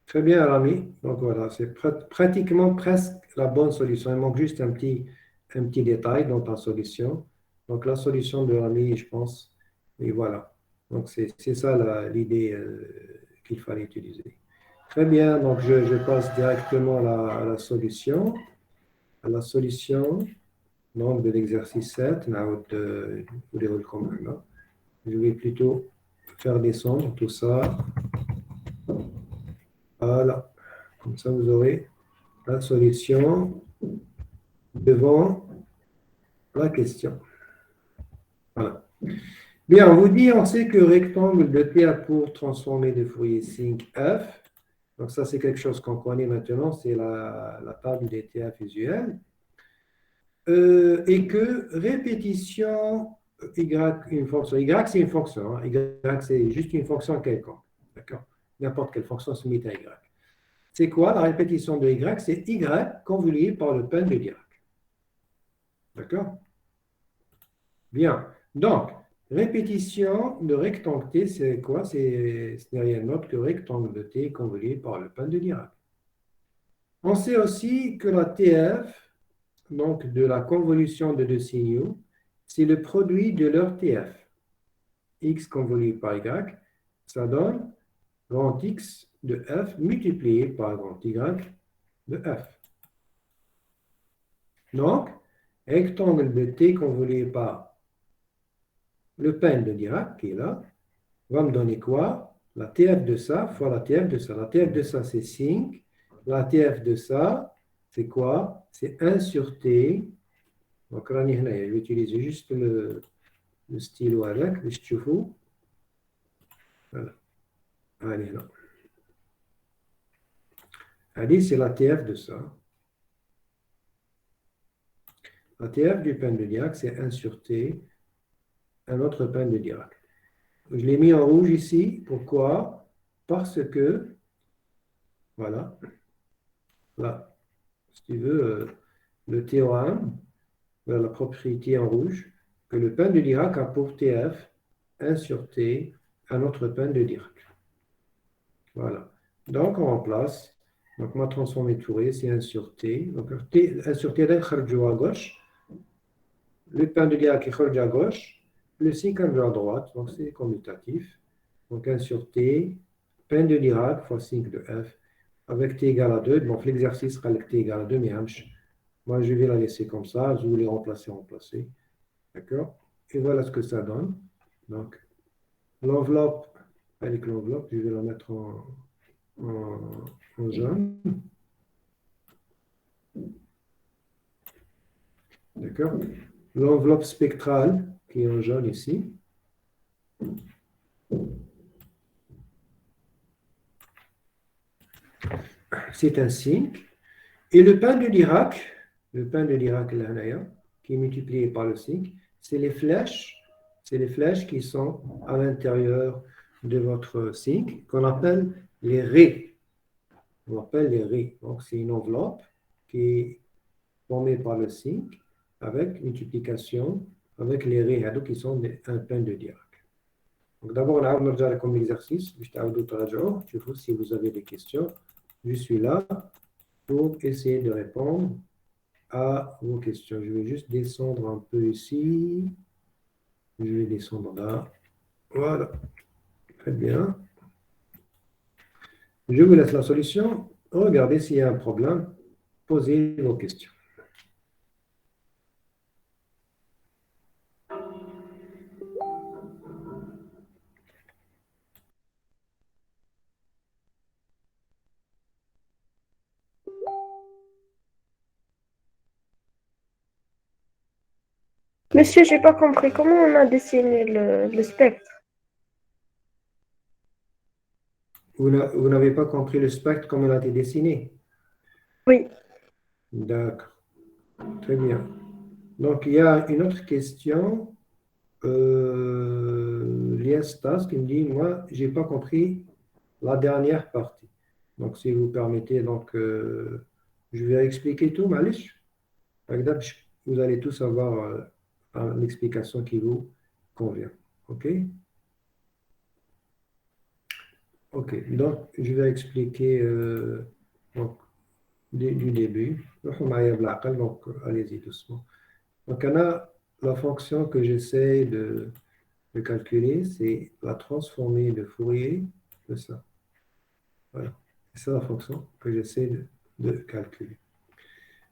Très bien, Rami. Donc voilà, c'est pratiquement presque la bonne solution. Il manque juste un petit détail dans ta solution. Donc la solution de Rami, je pense, et voilà. Donc c'est ça l'idée qu'il fallait utiliser. Très bien, donc je passe directement à la solution. À la solution donc, de l'exercice 7. Je vais plutôt faire descendre tout ça. Voilà. Comme ça, vous aurez la solution devant la question. Voilà. Bien, on vous dit, on sait que rectangle de T a pour transformer de Fourier sinc f. Donc ça, c'est quelque chose qu'on connaît maintenant, c'est la table des TF usuelle. Et que répétition y, une fonction y, c'est une fonction. Hein, y, c'est juste une fonction quelconque. D'accord? N'importe quelle fonction se met à y. C'est quoi la répétition de y? C'est y convolué par le pen de Dirac. D'accord? Bien. Donc, répétition de rectangle T, c'est quoi? Ce n'est rien d'autre que rectangle de T convolué par le pen de Dirac. On sait aussi que la TF, donc de la convolution de deux signaux, c'est le produit de leur TF. X convolué par Y, ça donne grand X de F multiplié par grand Y de F. Donc, rectangle de T convolué par le pen de Dirac, qui est là, va me donner quoi? La TF de ça fois la TF de ça. La TF de ça, c'est 5. La TF de ça, c'est quoi? C'est 1 sur T. Donc, là, je vais utiliser juste le stylo avec, le stylo. Voilà. Allez, là. Allez, c'est la TF de ça. La TF du pen de Dirac, c'est 1 sur T, un autre pen de Dirac. Je l'ai mis en rouge ici. Pourquoi? Parce que, voilà, là, si tu veux, le théorème, la propriété en rouge, que le pen de Dirac a pour TF 1 sur T, un autre pen de Dirac. Voilà. Donc, on remplace. Donc, ma transformée Touré, c'est 1 sur T. Donc, 1 sur T, est à gauche. Le pen de Dirac est à gauche. Le 5 à droite. Donc, c'est commutatif. Donc, 1 sur T, pen de Dirac fois 5 de F, avec T égale à 2. Donc, l'exercice sera avec T égale à 2, mais moi, je vais la laisser comme ça. Je voulais remplacer. D'accord? Et voilà ce que ça donne. Donc, l'enveloppe, avec l'enveloppe, je vais la mettre en jaune. D'accord? L'enveloppe spectrale, qui est en jaune ici. C'est un signe. Et le pain de Dirac, qui est multiplié par le signe, c'est les flèches qui sont à l'intérieur de votre signe, qu'on appelle les raies. On appelle les raies. Donc, c'est une enveloppe qui est formée par le signe avec multiplication avec les raies qui sont un pain de Dirac. Donc, d'abord, on a déjà comme exercice. Si vous avez des questions, je suis là pour essayer de répondre à vos questions. Je vais juste descendre un peu ici. Je vais descendre là. Voilà. Très bien. Je vous laisse la solution. Regardez s'il y a un problème. Posez vos questions. Monsieur, j'ai pas compris. Comment on a dessiné le spectre? Vous n'avez pas compris le spectre comme il a été dessiné? Oui. D'accord. Très bien. Donc, il y a une autre question. Liestas qui me dit, moi, je n'ai pas compris la dernière partie. Donc, si vous permettez, donc, je vais expliquer tout, Malish. Vous allez tous avoir l'explication qui vous convient. OK? OK. Donc, je vais expliquer donc, du début. Donc, allez-y doucement. Donc, on a la fonction que j'essaie de calculer, c'est la transformée de Fourier de ça. Voilà. C'est ça la fonction que j'essaie de calculer.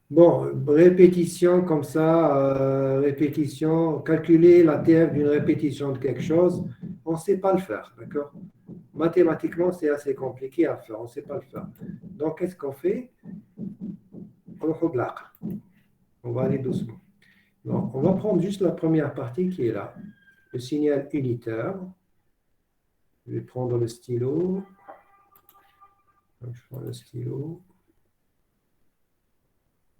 Bon, répétition comme ça, répétition, calculer la TF d'une répétition de quelque chose, on ne sait pas le faire, d'accord? Mathématiquement, c'est assez compliqué à faire, on ne sait pas le faire. Donc, qu'est-ce qu'on fait? On va aller doucement. Donc, on va prendre juste la première partie qui est là, le signal unitaire. Je vais prendre le stylo. Donc, je prends le stylo.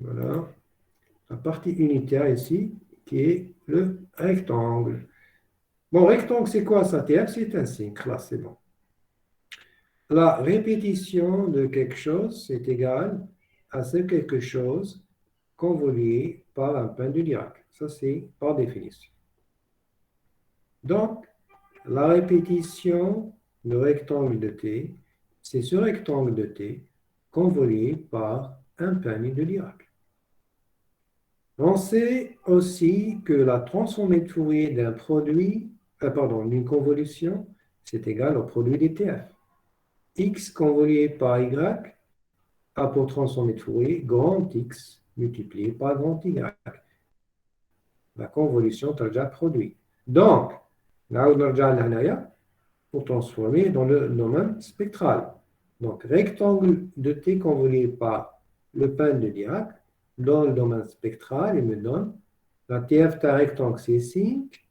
Voilà. La partie unitaire ici, qui est le rectangle. Bon, rectangle, c'est quoi ça? TF, c'est un signe. Là, c'est bon. La répétition de quelque chose, c'est égal à ce quelque chose convolué par un point de Dirac. Ça, c'est par définition. Donc, la répétition du rectangle de T, c'est ce rectangle de T convolué par un panier de Dirac. On sait aussi que la transformée de Fourier d'un produit, d'une convolution, c'est égal au produit des TF. X convolué par Y a pour transformée de Fourier grand X multiplié par grand Y. La convolution est déjà produit. Donc, pour transformer dans le domaine spectral. Donc, rectangle de T convolué par le pain de Dirac dans le domaine spectral, il me donne la TF d'un rectangle, c'est 5.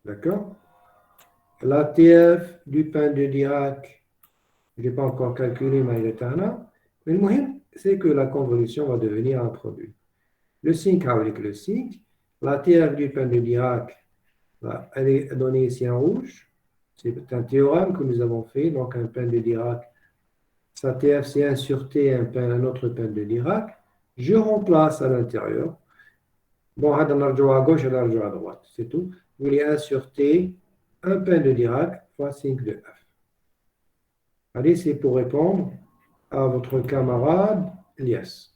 D'accord? La TF du pain de Dirac, je n'ai pas encore calculé, mais il est là. Mais le moyen, c'est que la convolution va devenir un produit. Le 5 avec le 5, la TF du pain de Dirac, elle est donnée ici en rouge. C'est un théorème que nous avons fait. Donc, un pain de Dirac, sa TF, c'est 1 sur T, un autre pain de Dirac. Je remplace à l'intérieur. Bon, on a à gauche et on a à droite. C'est tout. Vous voulez 1 sur T, un pain de Dirac fois 5 de F. Allez, c'est pour répondre à votre camarade Lies.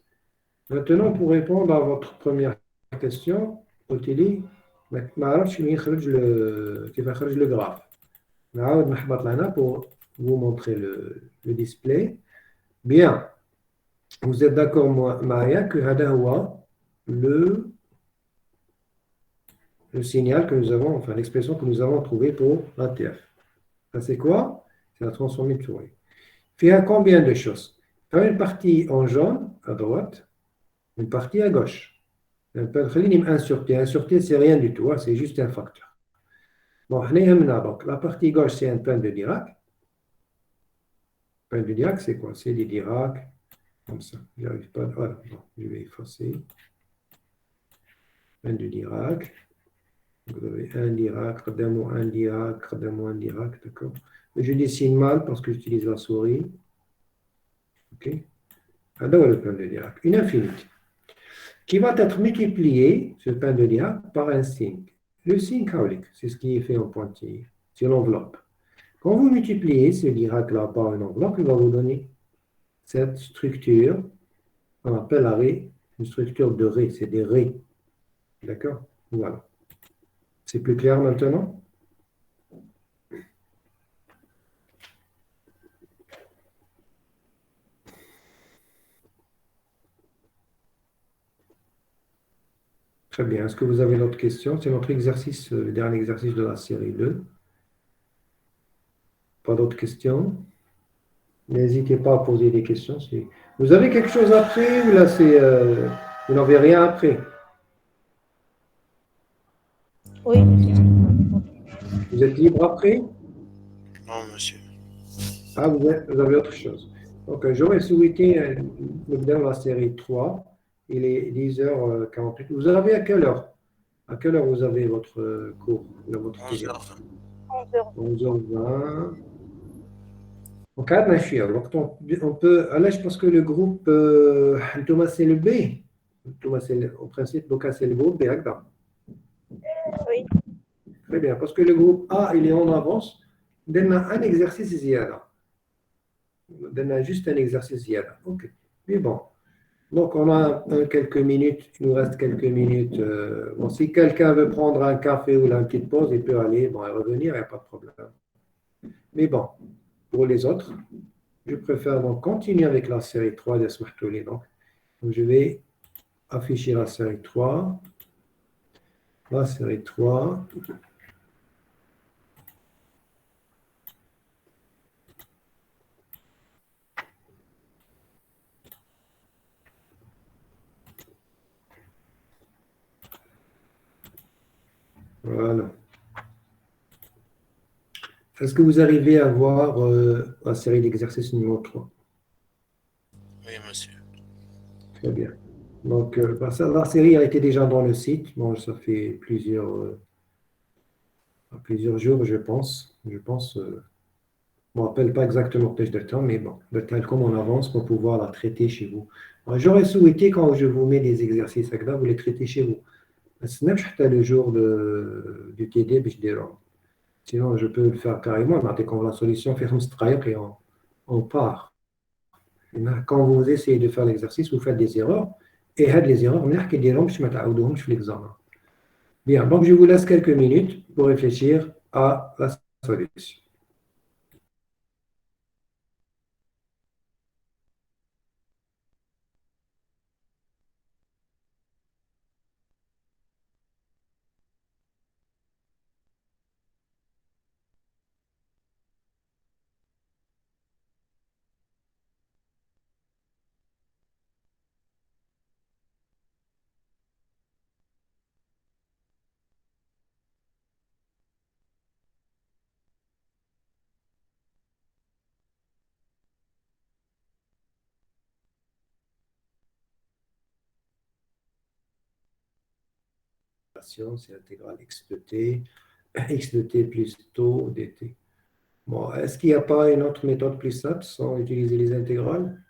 Maintenant, pour répondre à votre première question, Otili, ما عرفتش منين يخرج كيف يخرج le graphe. نعاود نحبط لهنا pour vous montrer le display. Bien. Vous êtes d'accord معايا que هذا هو le signal que nous avons, enfin l'expression que nous avons trouvée pour la TF. Ça c'est quoi? C'est la transformée de Fourier. Fait combien de choses? Une partie en jaune à droite, une partie à gauche. 1 sur T. 1 sur T, c'est rien du tout, c'est juste un facteur. Bon, donc, la partie gauche, c'est un pain de Dirac. Pain de Dirac, c'est quoi? C'est des Dirac, comme ça. J'arrive pas. Voilà, bon, je vais effacer. Pain de Dirac. Vous avez un Dirac, un Dirac, d'accord? Je dessine mal parce que j'utilise la souris. OK? Alors, le pain de Dirac. Une infinité qui va être multiplié, ce pain de Dirac, par un signe. Le signe caulique, c'est ce qui est fait en pointillé, c'est l'enveloppe. Quand vous multipliez ce Dirac-là par une enveloppe, il va vous donner cette structure qu'on appelle arrêt, une structure de raies, c'est des raies. D'accord? Voilà. C'est plus clair maintenant? Très bien. Est-ce que vous avez d'autres questions? C'est notre exercice, le dernier exercice de la série 2. Pas d'autres questions? N'hésitez pas à poser des questions. Vous avez quelque chose après ou là, vous n'avez rien après? Oui, Vous êtes libre après? Non, monsieur. Ah, vous avez autre chose. Donc, j'aurais souhaité dans la série 3. Il est 10h48. Vous avez à quelle heure? À quelle heure vous avez votre cours, votre TD? 11h20. 11h. 11h20. Donc, on peut. Là, je pense que le groupe, Thomas, c'est le B. Thomas, au principe, donc, c'est le groupe B. D'accord. Oui. Très bien. Parce que le groupe A, il est en avance. On a un exercice ziyada. On a juste un exercice ziyada. OK. Mais bon. Donc, on a quelques minutes. Il nous reste quelques minutes. Bon, si quelqu'un veut prendre un café ou une petite pause, il peut aller bon, et revenir, il n'y a pas de problème. Mais bon, pour les autres, je préfère donc continuer avec la série 3 de Smahtouli. Donc, je vais afficher la série 3. La série 3. Voilà. Est-ce que vous arrivez à voir la série d'exercices numéro 3? Oui, monsieur. Très bien. Donc, la série a été déjà dans le site. Bon, ça fait plusieurs jours, je pense. Je pense, je ne me rappelle pas exactement peut-être de temps, mais bon, de tel comme on avance pour pouvoir la traiter chez vous. J'aurais souhaité, quand je vous mets des exercices là, vous les traitez chez vous. Ce n'est pas le jour du TD, je dirais. Sinon, je peux le faire carrément. Mais quand la solution fait et on part. Et quand vous essayez de faire l'exercice, vous faites des erreurs. Et les erreurs, on a je l'examen. Bien, donc je vous laisse quelques minutes pour réfléchir à la solution. C'est intégrale x de t, x de t plus taux dt. Bon, est-ce qu'il n'y a pas une autre méthode plus simple sans utiliser les intégrales?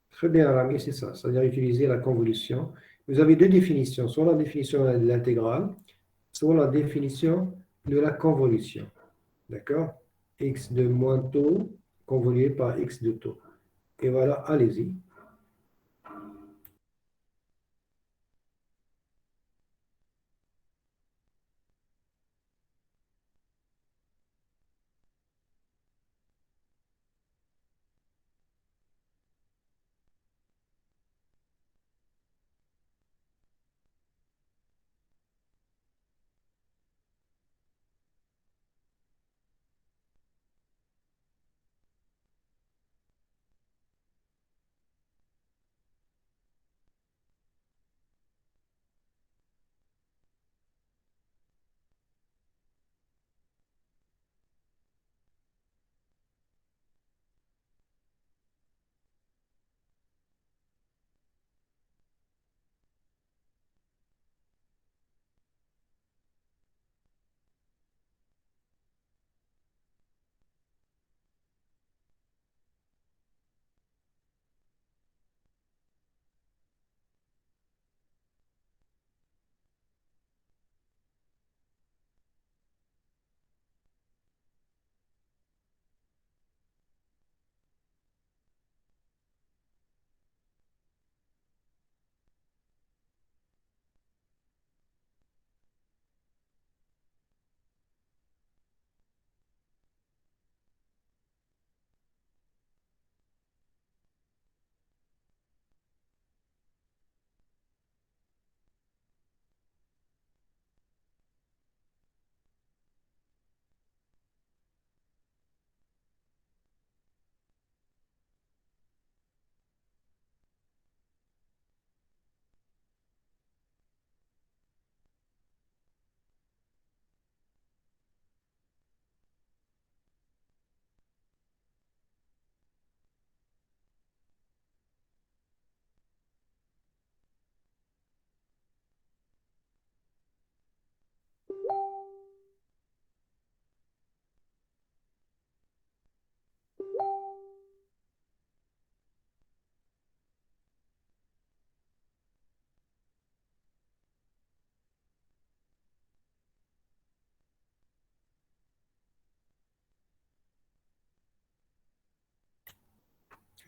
Très bien, Rami, c'est ça. C'est-à-dire utiliser la convolution. Vous avez deux définitions, soit la définition de l'intégrale, soit la définition de la convolution. D'accord? X de moins taux convolué par x de taux. Et voilà, allez-y.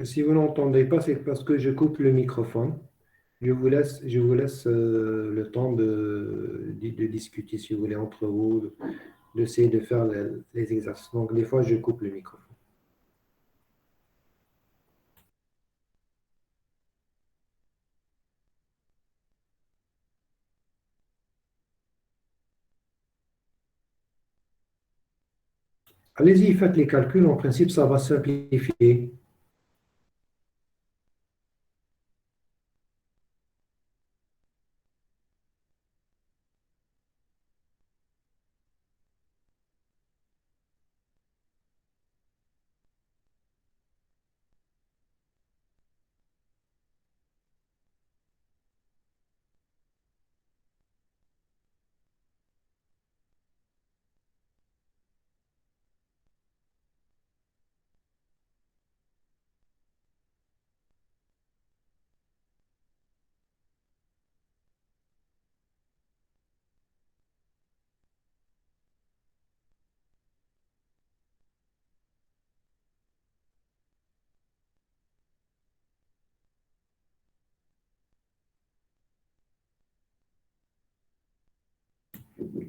Si vous n'entendez pas, c'est parce que je coupe le microphone. Je vous laisse le temps de discuter, si vous voulez, entre vous, d'essayer de faire les exercices. Donc, des fois, je coupe le microphone. Allez-y, faites les calculs. En principe, ça va simplifier.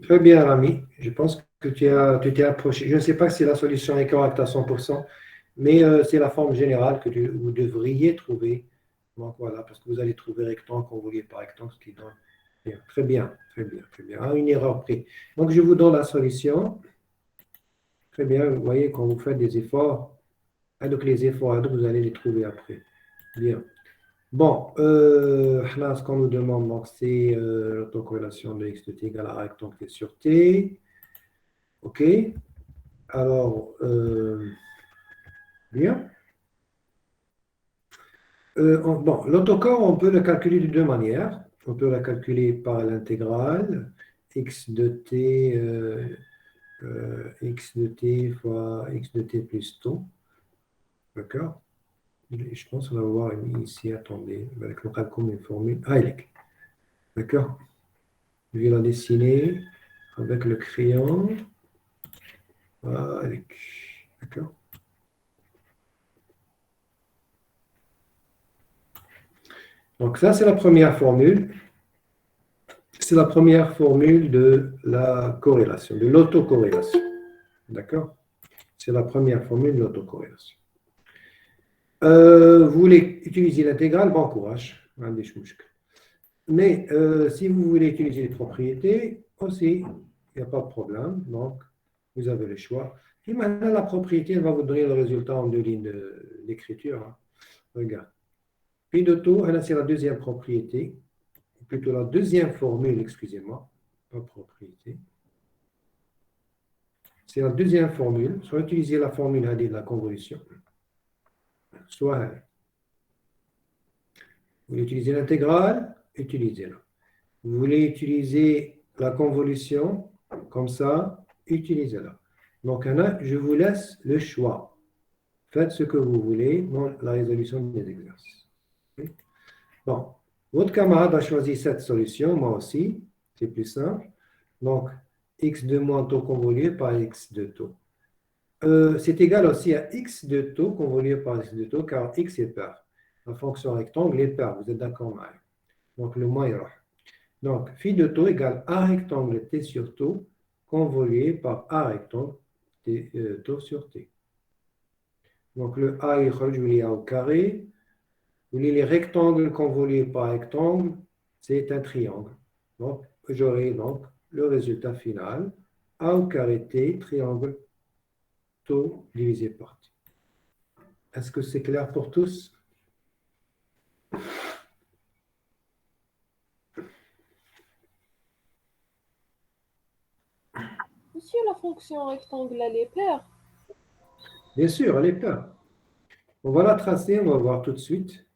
Très bien, Rami. Je pense que tu t'es approché. Je ne sais pas si la solution est correcte à 100%, mais c'est la forme générale que vous devriez trouver. Donc voilà, parce que vous allez trouver rectangle convolué par rectangle, ce qui donne. Bien. Très bien, très bien, très bien. Ah, une erreur près. Donc je vous donne la solution. Très bien, vous voyez, quand vous faites des efforts, donc les efforts, vous allez les trouver après. Bien. Bon, là, ce qu'on nous demande, donc, c'est l'autocorrélation de x de t égale à rectangle t sur t. OK. Alors, bien. Bon, l'autocorre, on peut le calculer de deux manières. On peut la calculer par l'intégrale x de t fois x de t plus tau. D'accord? Je pense qu'on va voir ici, attendez, avec le calcul une formule. Ah, d'accord? Je vais la dessiner avec le crayon. Voilà, d'accord? Donc ça, c'est la première formule. C'est la première formule de la corrélation, de l'autocorrélation. D'accord? C'est la première formule de l'autocorrélation. Vous voulez utiliser l'intégrale, bon courage. Mais si vous voulez utiliser les propriétés, aussi, il n'y a pas de problème. Donc, vous avez le choix. Et maintenant, la propriété, elle va vous donner le résultat en deux lignes d'écriture. Hein. Regarde. Phi de tau, c'est la deuxième propriété, ou plutôt la deuxième formule, excusez-moi, pas propriété. C'est la deuxième formule. Soit utiliser la formule AD de la convolution, soit vous voulez utiliser l'intégrale, utilisez-la. Vous voulez utiliser la convolution, comme ça, utilisez-la. Donc, je vous laisse le choix. Faites ce que vous voulez dans la résolution des exercices. Okay? Bon, votre camarade a choisi cette solution, moi aussi, c'est plus simple. Donc, x de moins tau convolué par x de tau. C'est égal aussi à x de tau convolué par x de tau, car x est pair. La fonction rectangle est pair, vous êtes d'accord, Marie? Donc, le moins est là. Donc, phi de tau égale a rectangle t sur tau convolué par a rectangle tau sur t. Donc, le a, je vous lis a au carré. Vous voulez les rectangles convolués par rectangle, c'est un triangle. Donc, j'aurai donc le résultat final, a au carré t, triangle, tau divisé par t. Est-ce que c'est clair pour tous? Monsieur, la fonction rectangle, elle est paire. Bien sûr, elle est paire. On va la tracer, on va voir tout de suite.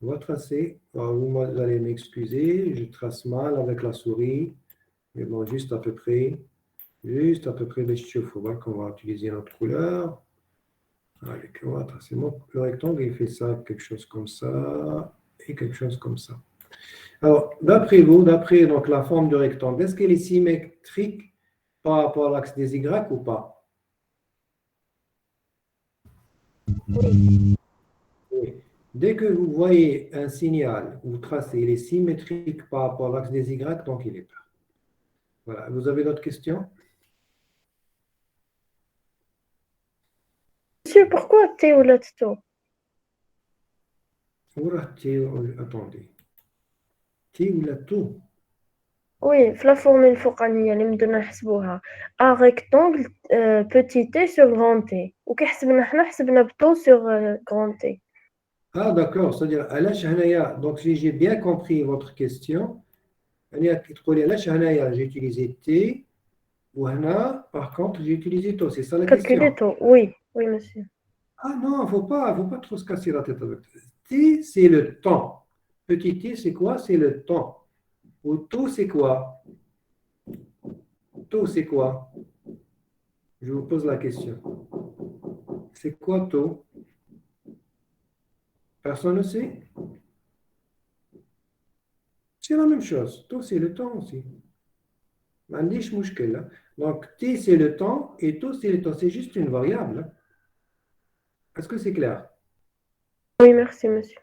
On va tracer. Alors, vous allez m'excuser, je trace mal avec la souris. Mais bon, juste à peu près. Juste à peu près des cheveux. Il faut voir qu'on va utiliser notre couleur. Allez, on va tracer. Le rectangle, il fait ça, quelque chose comme ça, et quelque chose comme ça. Alors, d'après vous, d'après donc, la forme du rectangle, est-ce qu'elle est symétrique par rapport à l'axe des Y ou pas? Oui. Dès que vous voyez un signal, vous tracez, il est symétrique par rapport à l'axe des Y, donc il est pair. Voilà. Vous avez d'autres questions? Monsieur, pourquoi T ou la Tto? Attendez. T ou la tout? Oui, في la formule الفوقانية اللي بدنا نحسبوها un rectangle petit t sur grand t وكيحسبنا حنا حسبنا بتو sur grand t. Ah, d'accord. C'est-à-dire, donc si j'ai bien compris votre question, j'ai utilisé T, ou Hana, par contre, j'ai utilisé To. C'est ça la Calculer question. tôt, oui, oui monsieur. Ah non, faut pas trop se casser la tête avec ça. T, c'est le temps. Petit t, c'est quoi? C'est le temps. Ou taux, c'est quoi? Taux, c'est quoi? Je vous pose la question. C'est quoi taux? Personne ne sait? C'est la même chose. Taux, c'est le temps aussi. Mandish mouchkel. Donc, t, c'est le temps et taux, c'est le temps. C'est juste une variable. Est-ce que c'est clair? Oui, merci monsieur.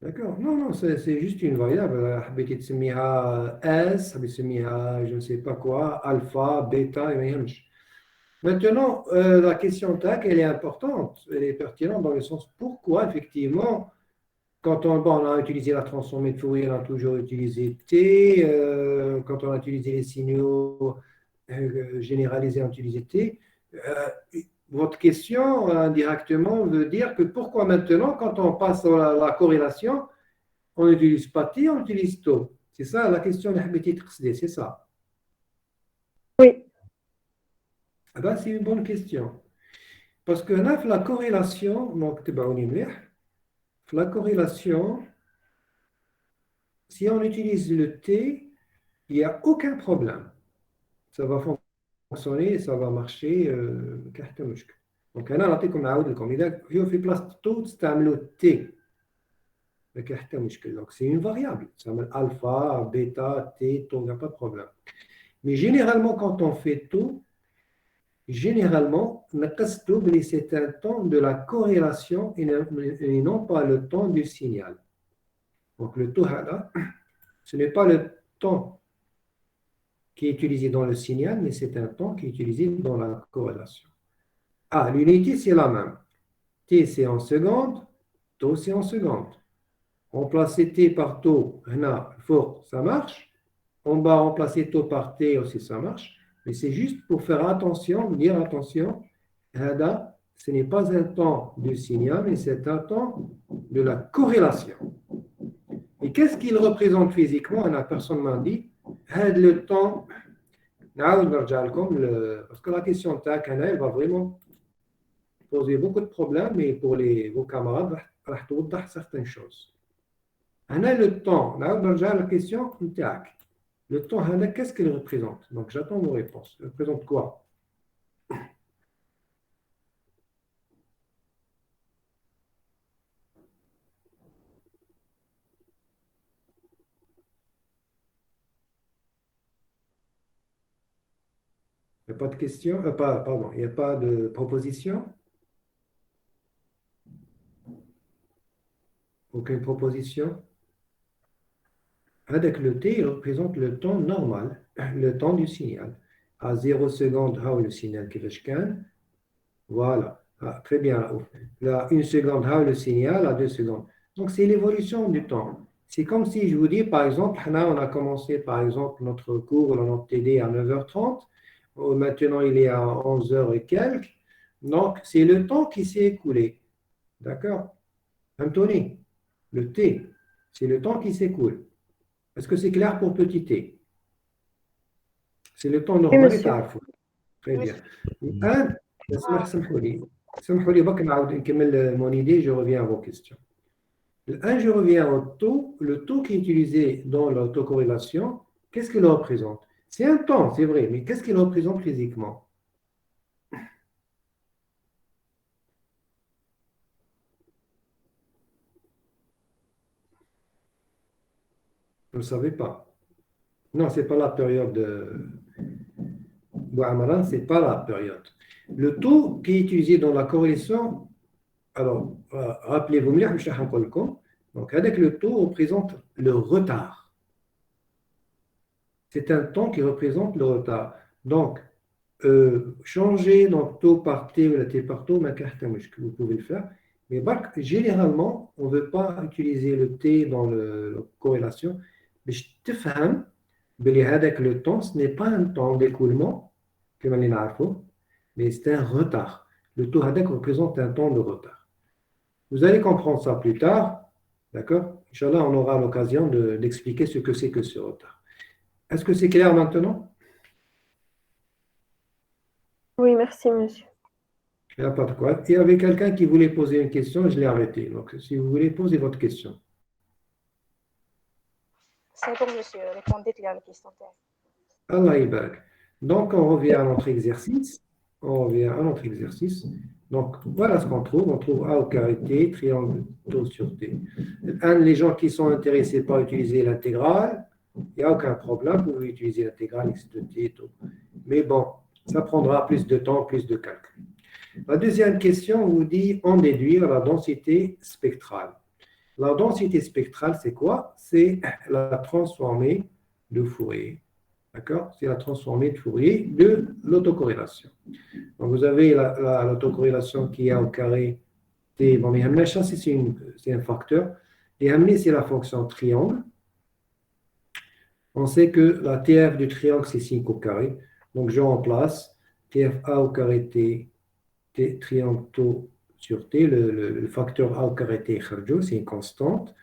D'accord. Non, non, c'est juste une variable. حبيتي تسميها S, حبيتي تسميها je ne sais pas quoi, alpha, bêta, ما يهمش. Maintenant, la question TAC, elle est importante, elle est pertinente dans le sens pourquoi, effectivement, quand on a utilisé la transformée de Fourier, on a toujours utilisé T, quand on a utilisé les signaux généralisés, on a utilisé T. Votre question, indirectement, veut dire que pourquoi maintenant, quand on passe à la corrélation, on n'utilise pas T, on utilise taux. C'est ça la question de Habiti Tqsdi, c'est ça. Oui, Ah ben, c'est une bonne question. Parce que là, la corrélation, donc, la corrélation, si on utilise le T, il n'y a aucun problème. Ça va fonctionner, ça va marcher. Donc, أنا نعطيكم نعاود لكم إذا في بلاصة تو تستعملوا T. Donc, c'est une variable. Ça s'appelle alpha, bêta, T, tau, il n'y a pas de problème. Mais généralement, quand on fait tout, généralement, c'est un temps de la corrélation et non pas le temps du signal. Donc, le taux, ce n'est pas le temps qui est utilisé dans le signal, mais c'est un temps qui est utilisé dans la corrélation. Ah, l'unité, c'est la même. T, c'est en secondes, taux, c'est en secondes. Remplacer T par taux, ça marche. En bas, remplacer taux par T aussi, ça marche. Mais c'est juste pour faire attention, dire attention, ce n'est pas un temps du signal, mais c'est un temps de la corrélation. Et qu'est-ce qu'il représente physiquement? Personne ne m'a dit. Le temps, parce que la question TAC, elle va vraiment poser beaucoup de problèmes, mais pour vos camarades, il va certaines choses. Le temps, la question TAC. Le temps, qu'est-ce qu'il représente? Donc, j'attends vos réponses. Il représente quoi? Il n'y a pas de question? Pardon, il n'y a pas de proposition? Aucune proposition? Avec le T, il représente le temps normal, le temps du signal. À 0 seconde, le signal qui est voilà. Ah, très bien. Là, 1 seconde, le signal, à 2 secondes. Donc, c'est l'évolution du temps. C'est comme si je vous dis, par exemple, on a commencé, par exemple, notre cours, notre TD à 9h30. Maintenant, il est à 11h et quelques. Donc, c'est le temps qui s'est écoulé. D'accord? Anthony, le T, c'est le temps qui s'écoule. Est-ce que c'est clair pour petit t? C'est le temps normal. Très bien. سمحوا لي بك نعاود نكمل mon idée, je reviens à vos questions. Je reviens au taux. Le taux qui est utilisé dans l'autocorrélation, qu'est-ce qu'il représente? C'est un temps, c'est vrai, mais qu'est-ce qu'il représente physiquement? Vous ne savez pas. Non, ce n'est pas la période de Bouamaran, ce n'est pas la période. Le taux qui est utilisé dans la corrélation, Alors, rappelez-vous, مليح باش راح نقول لكم. Donc, avec le taux représente le retard. C'est un temps qui représente le retard. Donc, changer donc taux par T ou la T par taux, que vous pouvez le faire. Mais généralement, on ne veut pas utiliser le T dans la corrélation. Mais je te fais avec le temps, ce n'est pas un temps d'écoulement, comme on l'a, mais c'est un retard. Le taux HADEC représente un temps de retard. Vous allez comprendre ça plus tard. D'accord? Inch'Allah, on aura l'occasion d'expliquer ce que c'est que ce retard. Est-ce que c'est clair maintenant? Oui, merci, monsieur. Il n'y a pas de quoi. Il y avait quelqu'un qui voulait poser une question, je l'ai arrêté. Donc, si vous voulez poser votre question. C'est bon, monsieur. Répondez à la question. Allah Ibarak. Donc, on revient à notre exercice. Donc, voilà ce qu'on trouve. On trouve A au carré T, triangle taux sur T. Les gens qui sont intéressés par utiliser l'intégrale, il n'y a aucun problème. Vous pouvez utiliser l'intégrale X de T et tout. Mais bon, ça prendra plus de temps, plus de calcul. La deuxième question vous dit en déduire la densité spectrale. La densité spectrale, c'est quoi? C'est la transformée de Fourier. D'accord? C'est la transformée de Fourier de l'autocorrélation. Donc, vous avez l'autocorrélation qui est au carré T. Bon, mais ça, c'est un facteur. Et M, c'est la fonction triangle. On sait que la TF du triangle, c'est 5 au carré. Donc, je remplace TFA au carré T, triangle taux sur T. Le facteur A au carré T, c'est une constante.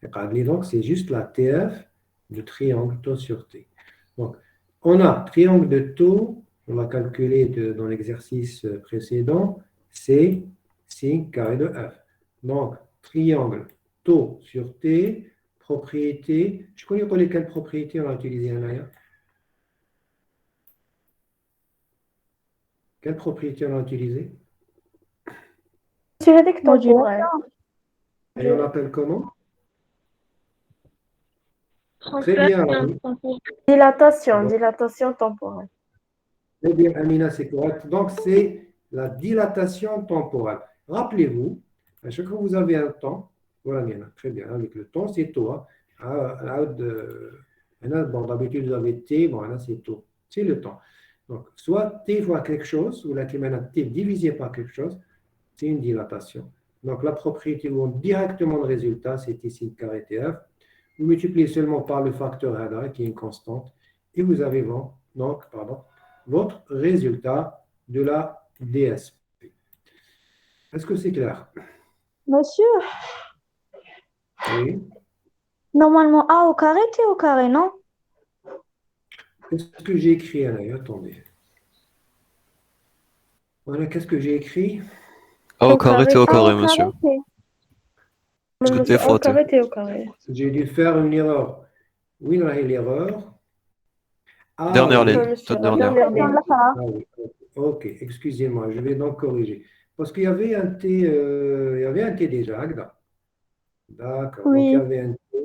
Et donc, c'est juste la TF du triangle taux sur T. Donc, on a triangle de taux, on l'a calculé dans l'exercice précédent, c'est sin carré de F. Donc, triangle taux sur T, propriété. Je connais pas lesquelles propriétés on a utilisé, Anaya. Quelle propriété on a utilisé? C'est avec temporel. Et on l'appelle comment? Très bien. Dilatation temporelle. Très bien, Amina, c'est correct. Donc, c'est la dilatation temporelle. Rappelez-vous, à chaque fois que vous avez un temps, voilà, Amina, très bien, avec le temps, c'est taux. Bon, d'habitude, vous avez T, bon, là, c'est taux. C'est le temps. Donc, soit T fois quelque chose, ou la T divisé par quelque chose, c'est une dilatation. Donc, la propriété où on directement le résultat, c'est ici carré TF. Vous multipliez seulement par le facteur HADA, qui est une constante, et vous avez votre résultat de la DSP. Est-ce que c'est clair? Monsieur, Oui. normalement A au carré, T au carré, non? Qu'est-ce que j'ai écrit, Anna? Attendez. Voilà, qu'est-ce que j'ai écrit? A au carré, T au carré, monsieur. T. Parce que T fois T. Au carré. J'ai dû faire une erreur. Oui, là, il y a l'erreur. Ah, Dernière oui. ligne, toute dernière. Ah oui. Ok, excusez-moi, je vais donc corriger. Parce qu'il y avait un T, déjà, Agda. D'accord, Oui. donc il y avait un T,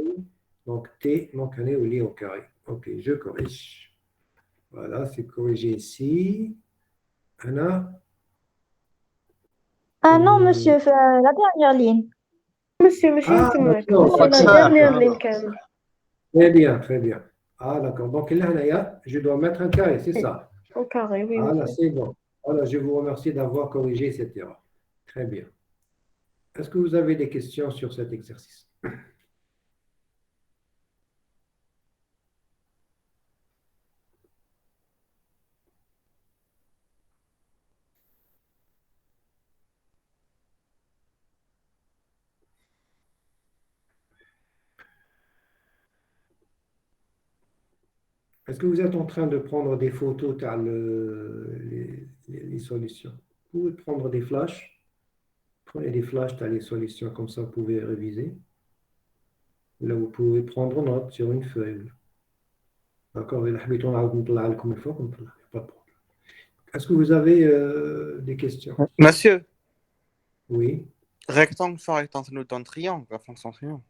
donc T, donc on est au lit au carré. Ok, je corrige. Voilà, c'est corrigé ici. Anna. Ah non, monsieur, la dernière ligne. Monsieur, d'accord. c'est la dernière ligne quand même. Très bien, très bien. Ah, d'accord. Donc là, je dois mettre un carré, c'est ça? Au carré, oui. Ah, là, c'est bon. Voilà, je vous remercie d'avoir corrigé cette erreur. Très bien. Est-ce que vous avez des questions sur cet exercice? Est-ce que vous êtes en train de prendre des photos dans les solutions? Vous pouvez prendre des flashs. Prenez des flashs dans les solutions, comme ça vous pouvez réviser. Là, vous pouvez prendre note sur une feuille. D'accord? Pas de problème. Est-ce que vous avez des questions? Monsieur, Oui. rectangle fois rectangle, nous donne triangle, la fonction triangle.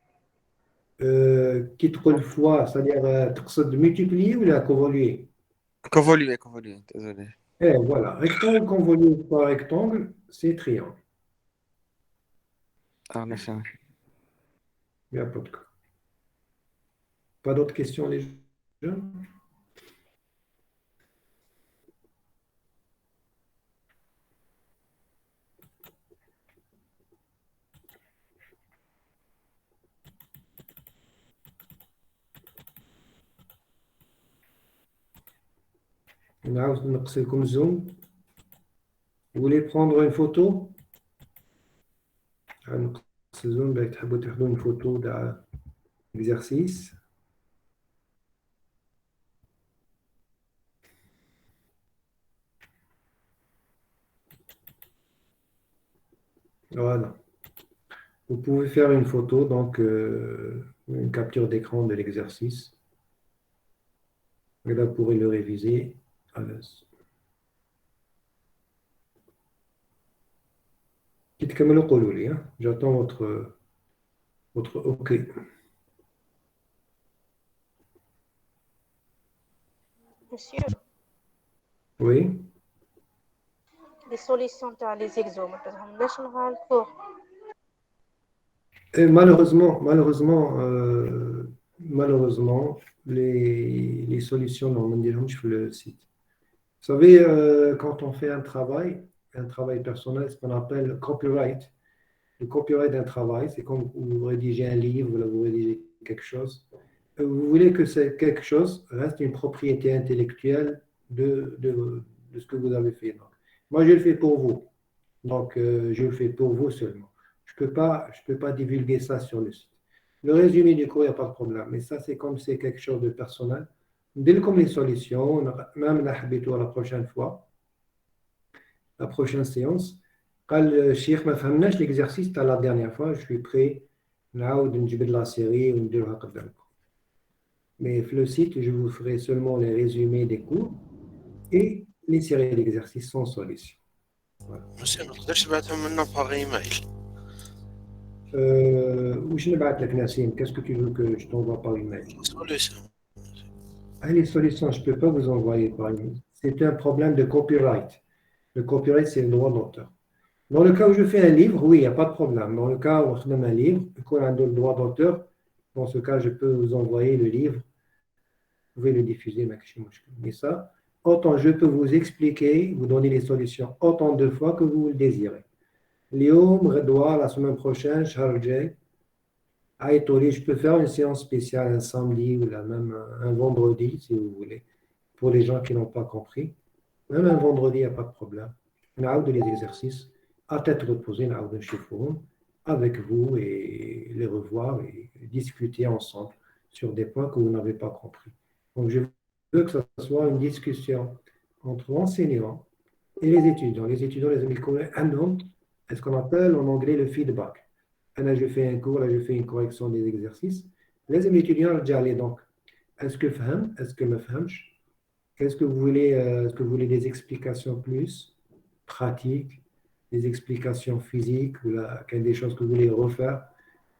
Qui trouve fois, c'est-à-dire de multiplier ou de convoluer? Convoluer, désolé. Et voilà, rectangle convolué par rectangle, c'est triangle. En effet. Il n'y a pas de cas. Pas d'autres questions, les jeunes? نعاود نقص لكم الزوم. Vous voulez prendre une photo? نقص الزوم باش تحبوا تاخذوا une photo تاع exercice. Voilà. Vous pouvez faire une photo, donc une capture d'écran de l'exercice. Et là, vous pourrez le réviser à l'aise. كتكملوا قولوا لي. J'attends votre OK. Monsieur, Oui. les solutions تاع les exos ما فهمناش نهار الكور. Et malheureusement, les solutions, non, on dirait sur le site. Vous savez, quand on fait un travail personnel, ce qu'on appelle copyright. Le copyright d'un travail, c'est comme vous rédigez un livre, là, vous rédigez quelque chose. Vous voulez que quelque chose reste une propriété intellectuelle de ce que vous avez fait. Donc, moi, je le fais pour vous. Donc, je le fais pour vous seulement. Je peux pas divulguer ça sur le site. Le résumé du cours, il n'y a pas de problème. Mais ça, c'est comme c'est quelque chose de personnel. Dès comme les solutions, même la prochaine fois, la prochaine séance, قال الشيخ ما فهمناش l'exercice تاع la dernière fois, je suis prêt نعاود نجيب la série ونديرها قدامكم. Mais sur le site, je vous ferai seulement les résumés des cours et les séries d'exercices sans solution. Voilà. Monsieur, ما تقدرش تبعتهم لنا par email. وش نبعث لك نسيم? Qu'est-ce que tu veux que je t'envoie par email? Solution. Ah, les solutions, je ne peux pas vous envoyer par email. C'est un problème de copyright. Le copyright, c'est le droit d'auteur. Dans le cas où je fais un livre, oui, il n'y a pas de problème. Dans le cas où je donne un livre, qu'on a le droit d'auteur, dans ce cas, je peux vous envoyer le livre. Vous pouvez le diffuser, mais ça, autant je peux vous expliquer, vous donner les solutions autant de fois que vous le désirez. Léom, Redouard, la semaine prochaine, Charles Aïtori, je peux faire une séance spéciale un samedi ou là, même un vendredi, si vous voulez, pour les gens qui n'ont pas compris. Même un vendredi, il n'y a pas de problème. On a les exercices à tête reposée, on a avec vous et les revoir et discuter ensemble sur des points que vous n'avez pas compris. Donc, je veux que ce soit une discussion entre enseignants et les étudiants. Les étudiants, les amis, un homme, est ce qu'on appelle en anglais le feedback. Là, je fais un cours, là, je fais une correction des exercices. Les amis étudiants, déjà, allez donc, est-ce que fahm, est-ce que me fahmch? Est-ce que vous voulez des explications plus pratiques, des explications physiques, ou des choses que vous voulez refaire?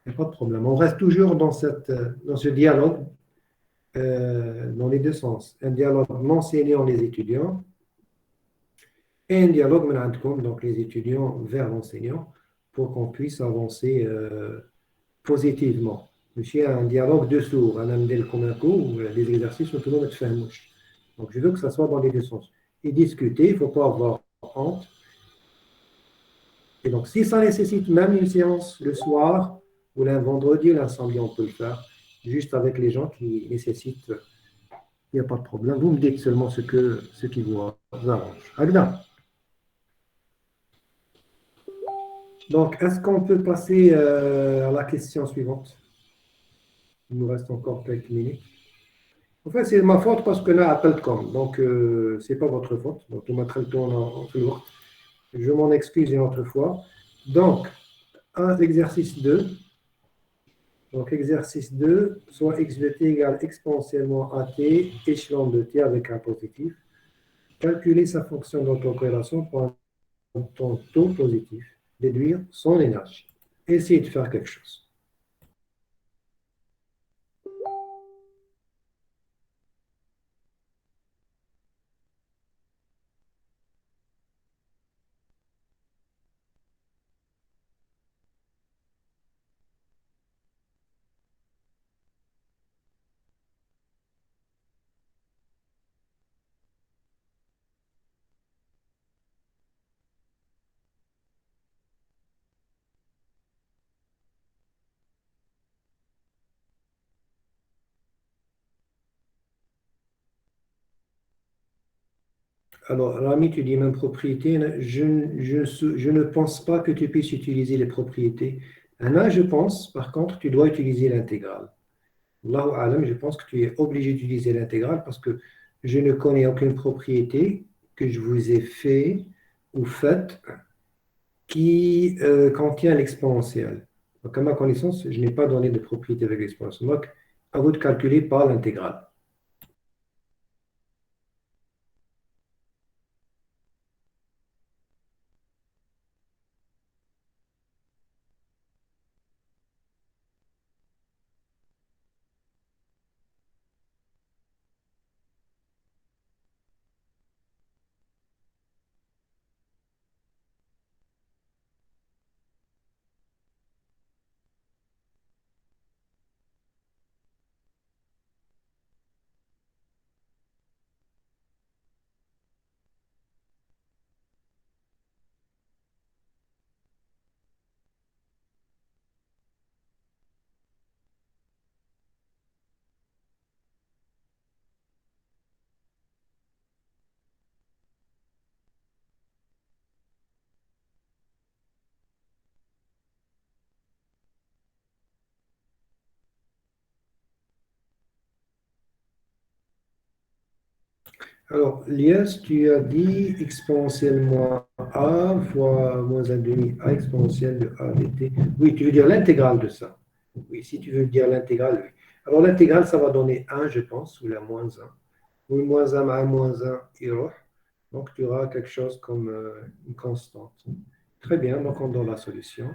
Il n'y a pas de problème. On reste toujours dans ce dialogue, dans les deux sens. Un dialogue l'enseignant, les étudiants, et un dialogue donc les étudiants vers l'enseignant, pour qu'on puisse avancer positivement. Monsieur, un dialogue de sourds, un amdel comme un coup, où les exercices, tout le monde fait un mouche. Donc, je veux que ça soit dans les deux sens. Et discuter, il ne faut pas avoir honte. Et donc, si ça nécessite même une séance le soir, ou un vendredi, ou un samedi, on peut le faire, juste avec les gens qui nécessitent. Il n'y a pas de problème. Vous me dites seulement ce qui vous arrange. Agda. Donc, est-ce qu'on peut passer à la question suivante? Il nous reste encore quelques minutes. En fait, c'est ma faute parce que là, Apple.com. Donc, ce n'est pas votre faute. Donc, on m'a très le temps en tout le monde. Je m'en excuse une autre fois. Donc, l'exercice 2. Donc, exercice 2, soit x de t égale exponentiellement at, échelon de t avec un positif. Calculer sa fonction d'autocorrélation pour un taux positif. Déduire son énergie. Essayez de faire quelque chose. Alors, Rami, tu dis même propriété. Je ne pense pas que tu puisses utiliser les propriétés. Là, je pense, par contre, tu dois utiliser l'intégrale. Allahu alam, je pense que tu es obligé d'utiliser l'intégrale parce que je ne connais aucune propriété que je vous ai fait ou faite qui contient l'exponentielle. Donc, à ma connaissance, je n'ai pas donné de propriété avec l'exponentielle. Donc, à vous de calculer par l'intégrale. Alors, Lies, tu as dit exponentielle moins a fois moins 1 demi a exponentielle de a dt. Oui, tu veux dire l'intégrale de ça. Oui, si tu veux dire l'intégrale, oui. Alors, l'intégrale, ça va donner 1, je pense, ou la moins 1. Oui, moins 1 à moins 1, iroh. Donc, tu auras quelque chose comme une constante. Très bien, donc on donne la solution.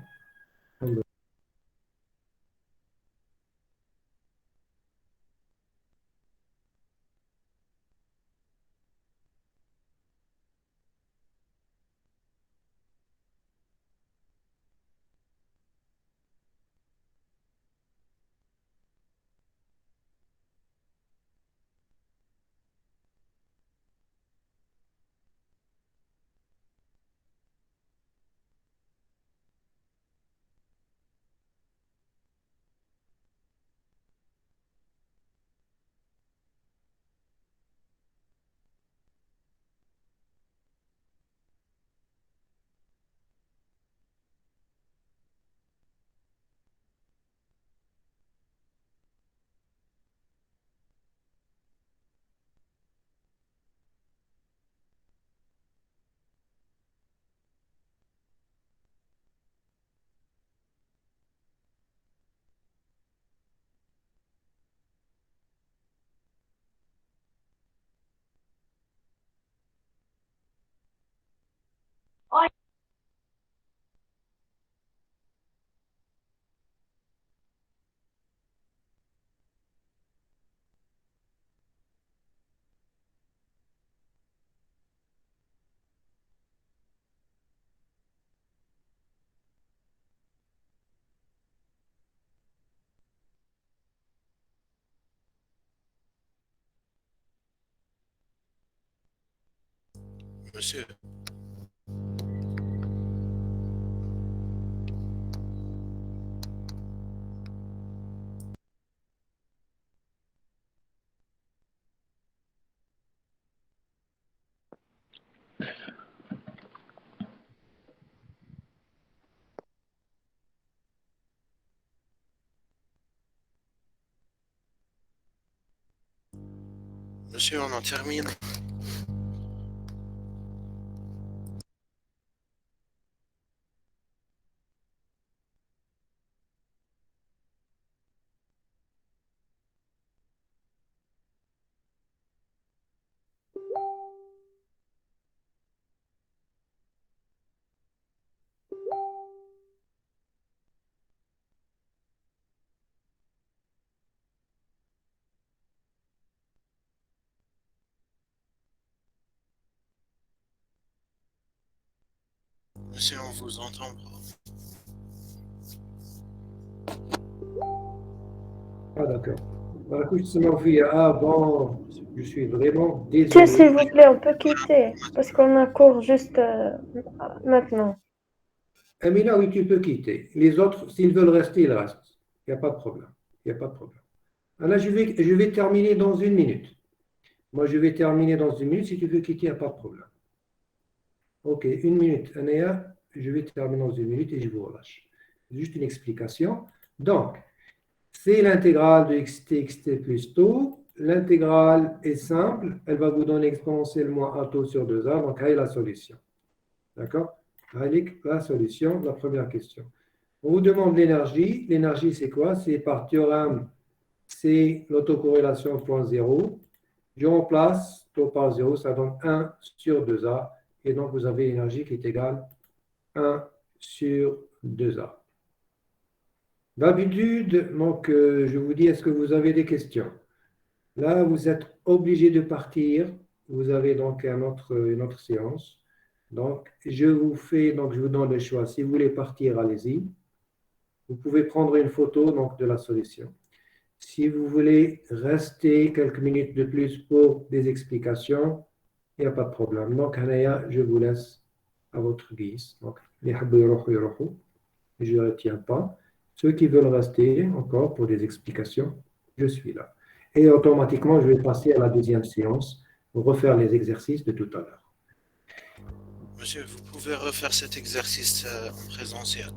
Monsieur, monsieur, on en termine. Monsieur, on vous entend pas. Ah, d'accord. Voilà, écoute, c'est mon fille. Ah, bon, je suis vraiment Tiens, s'il désolé. vous plaît, on peut quitter parce qu'on a cours juste maintenant. Amina, oui, tu peux quitter. Les autres, s'ils veulent rester, ils restent. Il n'y a pas de problème. Il n'y a pas de problème. Ah, là, je vais terminer dans 1 minute. Moi, je vais terminer dans 1 minute. Si tu veux quitter, il n'y a pas de problème. Ok, 1 minute. Anaya, je vais terminer dans 1 minute et je vous relâche. Juste une explication. Donc, c'est l'intégrale de xt plus tau. L'intégrale est simple. Elle va vous donner exponentiellement un taux sur 2a. Donc, elle est la solution. D'accord? La solution de la première question. On vous demande l'énergie. L'énergie, c'est quoi? C'est par théorème, c'est l'autocorrélation point 0. Je remplace taux par 0, ça donne 1 sur 2a. Et donc, vous avez l'énergie qui est égale 1 sur 2a. D'habitude, donc, je vous dis, est-ce que vous avez des questions? Là, vous êtes obligé de partir. Vous avez donc une autre séance. Donc, je vous donne le choix. Si vous voulez partir, allez-y. Vous pouvez prendre une photo donc, de la solution. Si vous voulez rester quelques minutes de plus pour des explications, il n'y a pas de problème. Donc, Hanaya, je vous laisse à votre guise. Donc, je ne retiens pas. Ceux qui veulent rester encore pour des explications, je suis là. Et automatiquement, je vais passer à la deuxième séance pour refaire les exercices de tout à l'heure. Monsieur, vous pouvez refaire cet exercice en présentiel.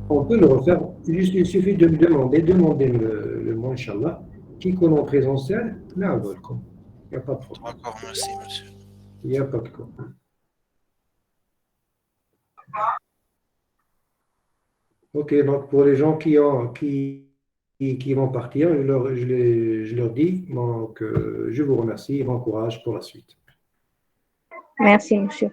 On peut le refaire. Il suffit de me demander. Demandez-le-moi, Inch'Allah. Qui connaît en présentiel, là, il n'y a pas de problème. D'accord, merci, monsieur. Il n'y a pas de quoi. Ok, donc pour les gens qui vont partir, je leur dis donc, je vous remercie et bon courage pour la suite. Merci, monsieur.